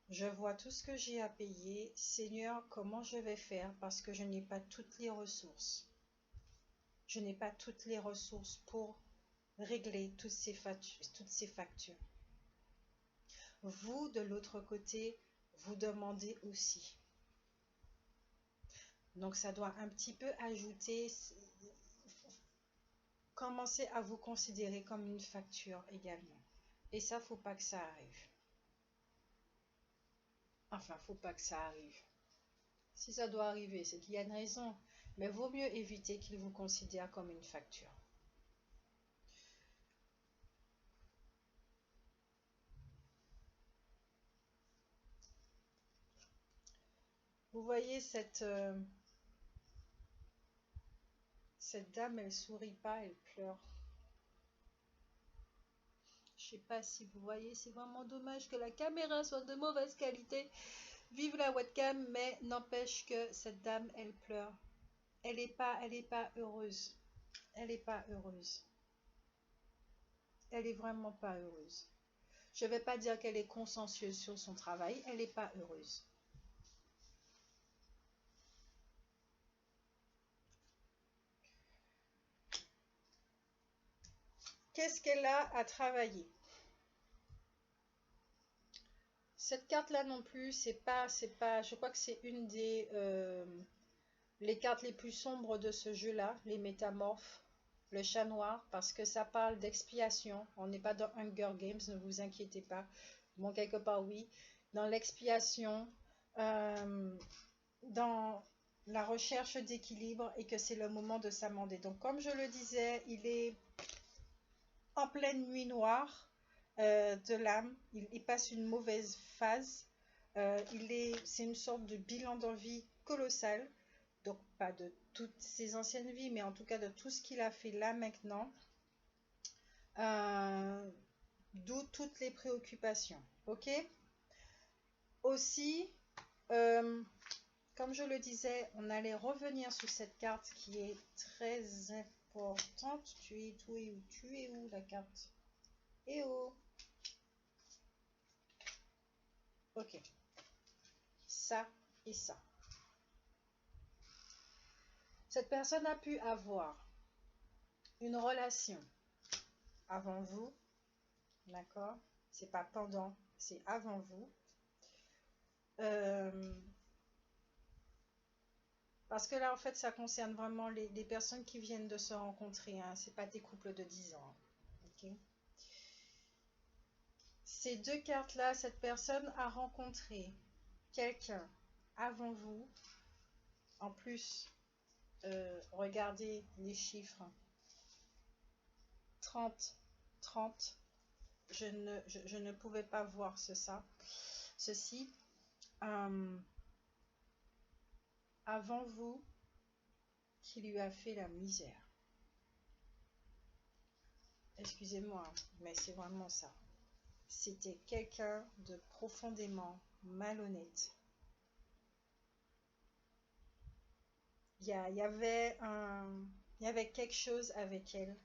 Je vois tout ce que j'ai à payer. Seigneur, comment je vais faire parce que je n'ai pas toutes les ressources. Je n'ai pas toutes les ressources pour régler toutes ces factures. Vous, de l'autre côté, vous demandez aussi. Donc, ça doit un petit peu ajouter, commencer à vous considérer comme une facture également. Et ça, faut pas que ça arrive. Enfin, faut pas que ça arrive. Si ça doit arriver, c'est qu'il y a une raison. Mais vaut mieux éviter qu'il vous considère comme une facture. Vous voyez cette dame, elle sourit pas, elle pleure. sais pas si vous voyez, c'est vraiment dommage que la caméra soit de mauvaise qualité. Vive la webcam, mais n'empêche que cette dame, elle pleure. Elle est pas heureuse. Elle est pas heureuse. Elle est vraiment pas heureuse. Je vais pas dire qu'elle est consciencieuse sur son travail. Elle est pas heureuse. Qu'est-ce qu'elle a à travailler? Cette carte-là non plus, c'est pas, je crois que c'est une des les cartes les plus sombres de ce jeu-là, les métamorphes, le chat noir, parce que ça parle d'expiation. On n'est pas dans Hunger Games, ne vous inquiétez pas. Bon, quelque part oui, dans l'expiation, dans la recherche d'équilibre et que c'est le moment de s'amender. Donc, comme je le disais, il est en pleine nuit noire de l'âme. Il passe une mauvaise phase. C'est une sorte de bilan d'envie colossal. Donc, pas de toutes ses anciennes vies, mais en tout cas de tout ce qu'il a fait là maintenant. D'où toutes les préoccupations. Ok? Aussi, comme je le disais, on allait revenir sur cette carte qui est très importante. Tu es où la carte? Eh oh! Ok. Ça et ça. Cette personne a pu avoir une relation avant vous. D'accord? C'est pas pendant, c'est avant vous. Parce que là, en fait, ça concerne vraiment les personnes qui viennent de se rencontrer. Hein. C'est pas des couples de 10 ans. Ok? Ces deux cartes-là, cette personne a rencontré quelqu'un avant vous. En plus, regardez les chiffres. 30, 30. Je ne pouvais pas voir ceci. Avant vous, qui lui a fait la misère. Excusez-moi, mais c'est vraiment ça. C'était quelqu'un de profondément malhonnête. Il y avait quelque chose avec elle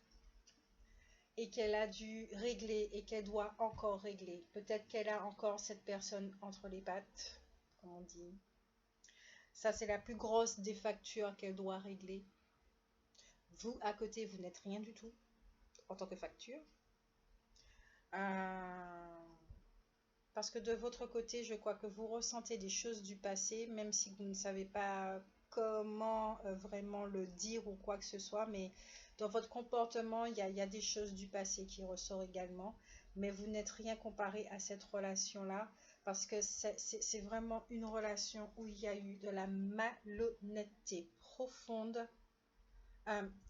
et qu'elle a dû régler et qu'elle doit encore régler. Peut-être qu'elle a encore cette personne entre les pattes, comme on dit. Ça, c'est la plus grosse des factures qu'elle doit régler. Vous, à côté, vous n'êtes rien du tout en tant que facture. Parce que de votre côté, je crois que vous ressentez des choses du passé, même si vous ne savez pas comment vraiment le dire ou quoi que ce soit, mais dans votre comportement, il y a des choses du passé qui ressortent également, mais vous n'êtes rien comparé à cette relation-là, parce que c'est vraiment une relation où il y a eu de la malhonnêteté profonde,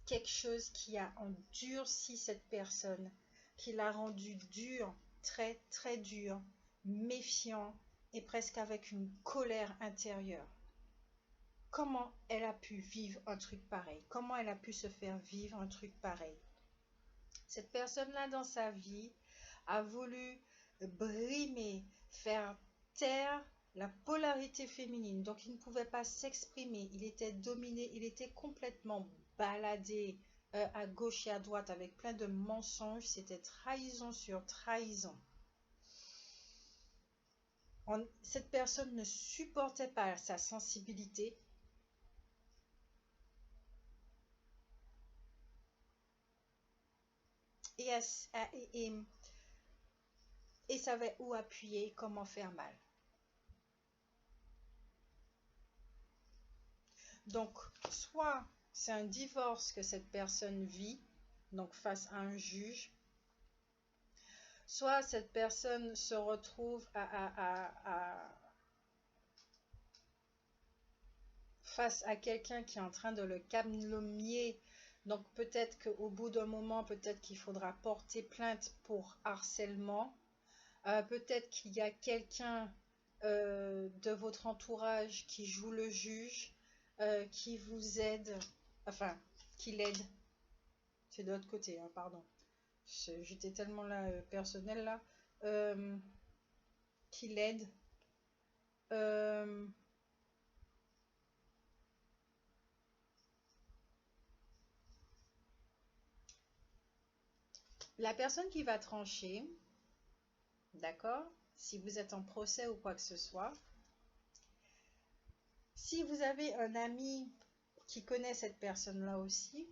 quelque chose qui a endurci cette personne, qui l'a rendue dure, très très dur, méfiant et presque avec une colère intérieure. Comment elle a pu vivre un truc pareil? Comment elle a pu se faire vivre un truc pareil? Cette personne-là dans sa vie a voulu brimer, faire taire la polarité féminine. Donc il ne pouvait pas s'exprimer, il était dominé, il était complètement baladé à gauche et à droite avec plein de mensonges. C'était trahison sur trahison. Cette personne ne supportait pas sa sensibilité. Et savait où appuyer, comment faire mal. Donc, soit c'est un divorce que cette personne vit, donc face à un juge, soit cette personne se retrouve face à quelqu'un qui est en train de le calomnier. Donc peut-être qu'au bout d'un moment, peut-être qu'il faudra porter plainte pour harcèlement. Peut-être qu'il y a quelqu'un de votre entourage qui joue le juge, qui vous aide, enfin, qui l'aide. C'est de l'autre côté, hein, pardon. J'étais tellement là, personnel là, qui l'aide. Euh, la personne qui va trancher, d'accord? Si vous êtes en procès ou quoi que ce soit, si vous avez un ami qui connaît cette personne-là aussi,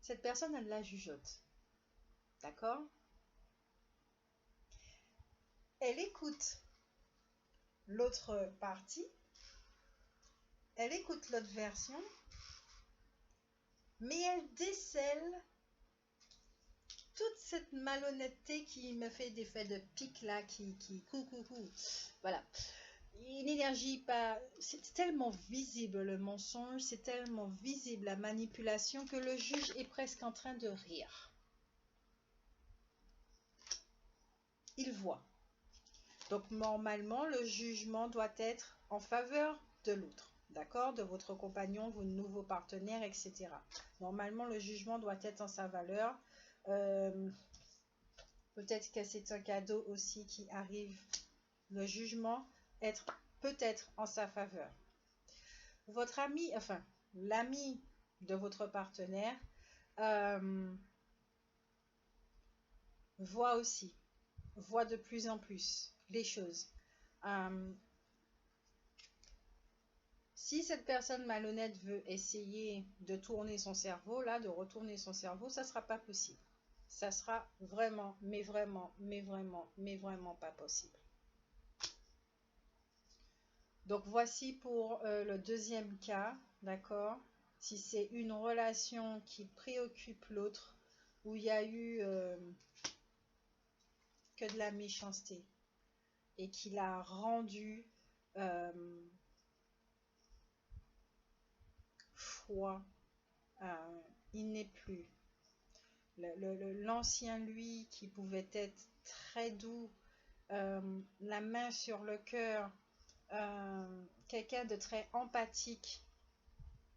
cette personne, elle la jugeote, d'accord? Elle écoute l'autre partie, elle écoute l'autre version, mais elle décèle toute cette malhonnêteté qui me fait des faits de pique là, qui coucou, voilà. Une énergie pas, c'est tellement visible le mensonge, c'est tellement visible la manipulation que le juge est presque en train de rire. Il voit. Donc normalement, le jugement doit être en faveur de l'autre, d'accord, de votre compagnon, vos nouveaux partenaires, etc. Normalement, le jugement doit être en sa valeur. Peut-être que c'est un cadeau aussi qui arrive. Le jugement être peut-être en sa faveur. Votre ami, enfin, l'ami de votre partenaire voit aussi, voit de plus en plus les choses. Si cette personne malhonnête veut essayer de tourner son cerveau, là, de retourner son cerveau, ça ne sera pas possible. Ça sera vraiment, mais vraiment, mais vraiment, mais vraiment pas possible. Donc voici pour le deuxième cas, d'accord? Si c'est une relation qui préoccupe l'autre, où il y a eu que de la méchanceté et qui l'a rendu froid, il n'est plus. L'ancien lui qui pouvait être très doux, la main sur le cœur, quelqu'un de très empathique,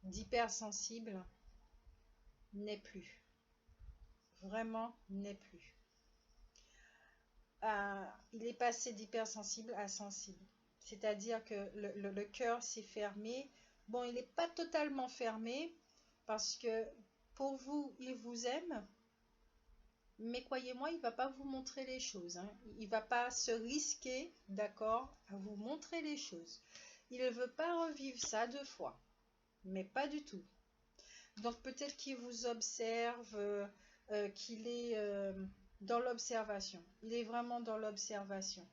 d'hypersensible, n'est plus. Vraiment, n'est plus. Il est passé d'hypersensible à sensible. C'est-à-dire que le cœur s'est fermé. Bon, il n'est pas totalement fermé parce que pour vous, il vous aime. Mais croyez-moi, il ne va pas vous montrer les choses. Hein. Il ne va pas se risquer, d'accord, à vous montrer les choses. Il ne veut pas revivre ça deux fois. Mais pas du tout. Donc peut-être qu'il vous observe, qu'il est dans l'observation. Il est vraiment dans l'observation.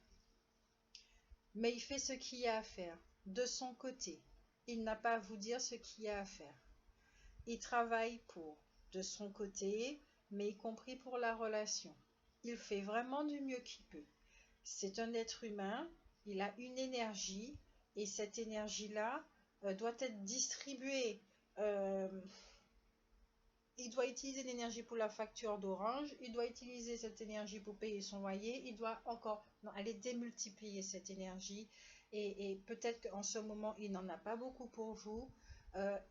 Mais il fait ce qu'il y a à faire. De son côté, il n'a pas à vous dire ce qu'il y a à faire. Il travaille pour, de son côté, mais y compris pour la relation. Il fait vraiment du mieux qu'il peut. C'est un être humain, il a une énergie, et cette énergie-là doit être distribuée. Il doit utiliser l'énergie pour la facture d'Orange, il doit utiliser cette énergie pour payer son loyer, il doit encore, non, aller démultiplier cette énergie, et peut-être qu'en ce moment, il n'en a pas beaucoup pour vous.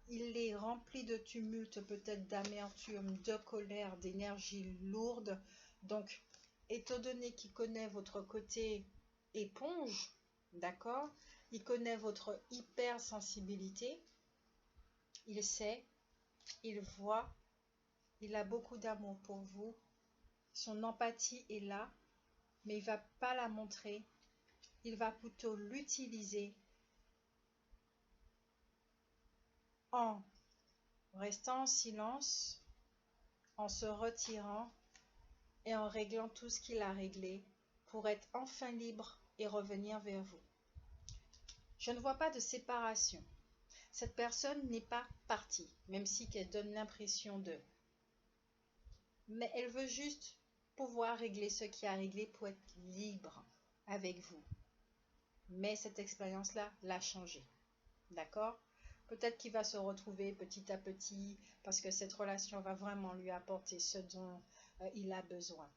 Il est rempli de tumulte, peut-être d'amertume, de colère, d'énergie lourde. Donc, étant donné qu'il connaît votre côté éponge, d'accord, il connaît votre hypersensibilité, il sait, il voit, il a beaucoup d'amour pour vous, son empathie est là, mais il ne va pas la montrer, il va plutôt l'utiliser en restant en silence, en se retirant et en réglant tout ce qu'il a réglé pour être enfin libre et revenir vers vous. Je ne vois pas de séparation. Cette personne n'est pas partie, même si qu'elle donne l'impression de. Mais elle veut juste pouvoir régler ce qui a réglé pour être libre avec vous. Mais cette expérience-là l'a changé. D'accord? Peut-être qu'il va se retrouver petit à petit parce que cette relation va vraiment lui apporter ce dont il a besoin.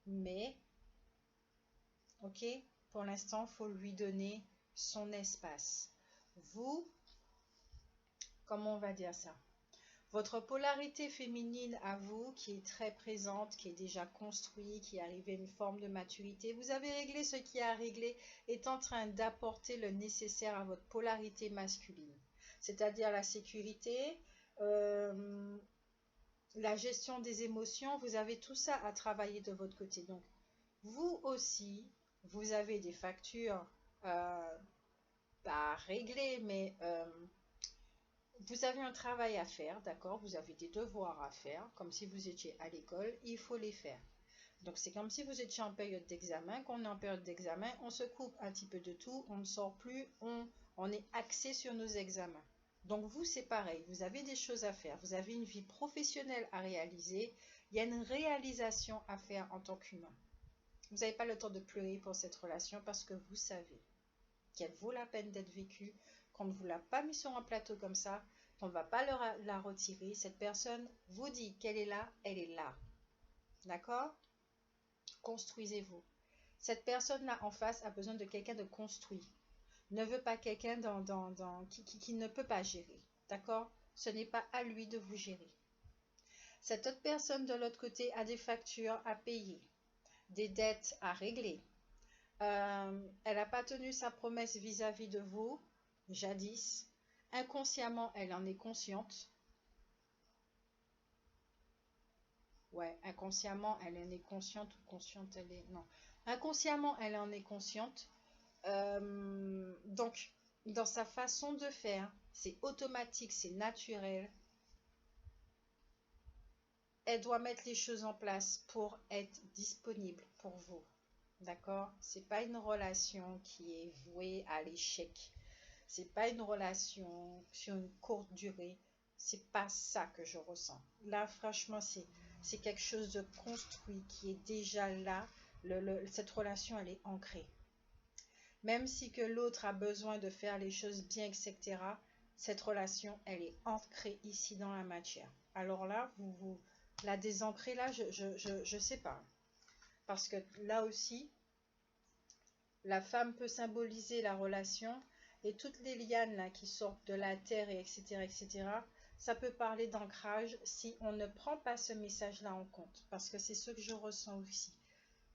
Mais, ok, pour l'instant, il faut lui donner son espace. Vous, comment on va dire ça? Votre polarité féminine à vous, qui est très présente, qui est déjà construite, qui est arrivée à une forme de maturité, vous avez réglé ce qui a réglé, est en train d'apporter le nécessaire à votre polarité masculine. C'est-à-dire la sécurité, la gestion des émotions, vous avez tout ça à travailler de votre côté. Donc, vous aussi, vous avez des factures pas réglées, mais vous avez un travail à faire, d'accord? Vous avez des devoirs à faire, comme si vous étiez à l'école, il faut les faire. Donc, c'est comme si vous étiez en période d'examen. Quand on est en période d'examen, on se coupe un petit peu de tout, on ne sort plus, on est axé sur nos examens. Donc, vous, c'est pareil, vous avez des choses à faire, vous avez une vie professionnelle à réaliser, il y a une réalisation à faire en tant qu'humain. Vous n'avez pas le temps de pleurer pour cette relation parce que vous savez qu'elle vaut la peine d'être vécue, qu'on ne vous l'a pas mis sur un plateau comme ça, qu'on ne va pas la retirer. Cette personne vous dit qu'elle est là, elle est là. D'accord? Construisez-vous. Cette personne-là en face a besoin de quelqu'un de construit. Ne veut pas quelqu'un qui ne peut pas gérer. D'accord? Ce n'est pas à lui de vous gérer. Cette autre personne de l'autre côté a des factures à payer, des dettes à régler. Elle n'a pas tenu sa promesse vis-à-vis de vous, jadis. Inconsciemment, elle en est consciente. Ouais, inconsciemment, elle en est consciente ou consciente, elle est... Non. Inconsciemment, elle en est consciente. Donc, dans sa façon de faire, c'est automatique, c'est naturel. Elle doit mettre les choses en place pour être disponible pour vous. D'accord? C'est pas une relation qui est vouée à l'échec. C'est pas une relation sur une courte durée. C'est pas ça que je ressens. Là, franchement, c'est quelque chose de construit qui est déjà là. Cette relation, elle est ancrée. Même si que l'autre a besoin de faire les choses bien, etc., cette relation, elle est ancrée ici dans la matière. Alors là, vous la désancrez là, je sais pas. Parce que là aussi, la femme peut symboliser la relation et toutes les lianes là, qui sortent de la terre, et etc., etc., ça peut parler d'ancrage si on ne prend pas ce message-là en compte. Parce que c'est ce que je ressens aussi.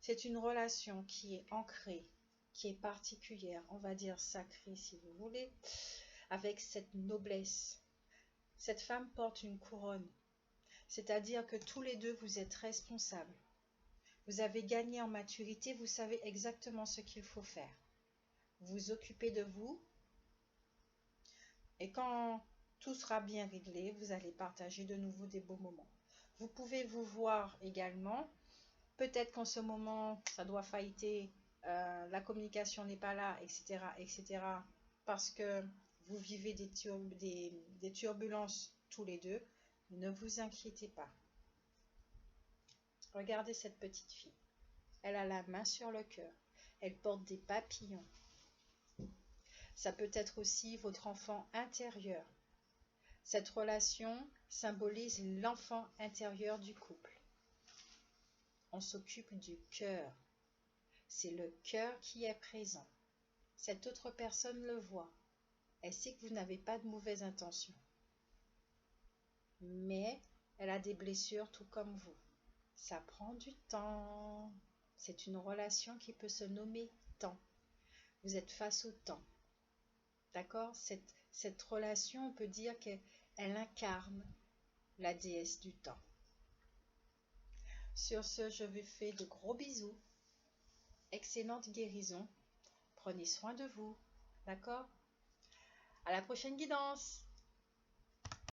C'est une relation qui est ancrée, qui est particulière, on va dire sacrée si vous voulez, avec cette noblesse. Cette femme porte une couronne, c'est-à-dire que tous les deux vous êtes responsables. Vous avez gagné en maturité, vous savez exactement ce qu'il faut faire. Vous occupez de vous et quand tout sera bien réglé, vous allez partager de nouveau des beaux moments. Vous pouvez vous voir également. Peut-être qu'en ce moment, ça doit failliter, la communication n'est pas là, etc., etc., parce que vous vivez des turbulences tous les deux. Ne vous inquiétez pas. Regardez cette petite fille. Elle a la main sur le cœur. Elle porte des papillons. Ça peut être aussi votre enfant intérieur. Cette relation symbolise l'enfant intérieur du couple. On s'occupe du cœur. C'est le cœur qui est présent. Cette autre personne le voit. Elle sait que vous n'avez pas de mauvaises intentions. Mais elle a des blessures tout comme vous. Ça prend du temps. C'est une relation qui peut se nommer temps. Vous êtes face au temps. D'accord? Cette relation, on peut dire qu'elle incarne la déesse du temps. Sur ce, je vous fais de gros bisous. Excellente guérison. Prenez soin de vous. D'accord? À la prochaine guidance.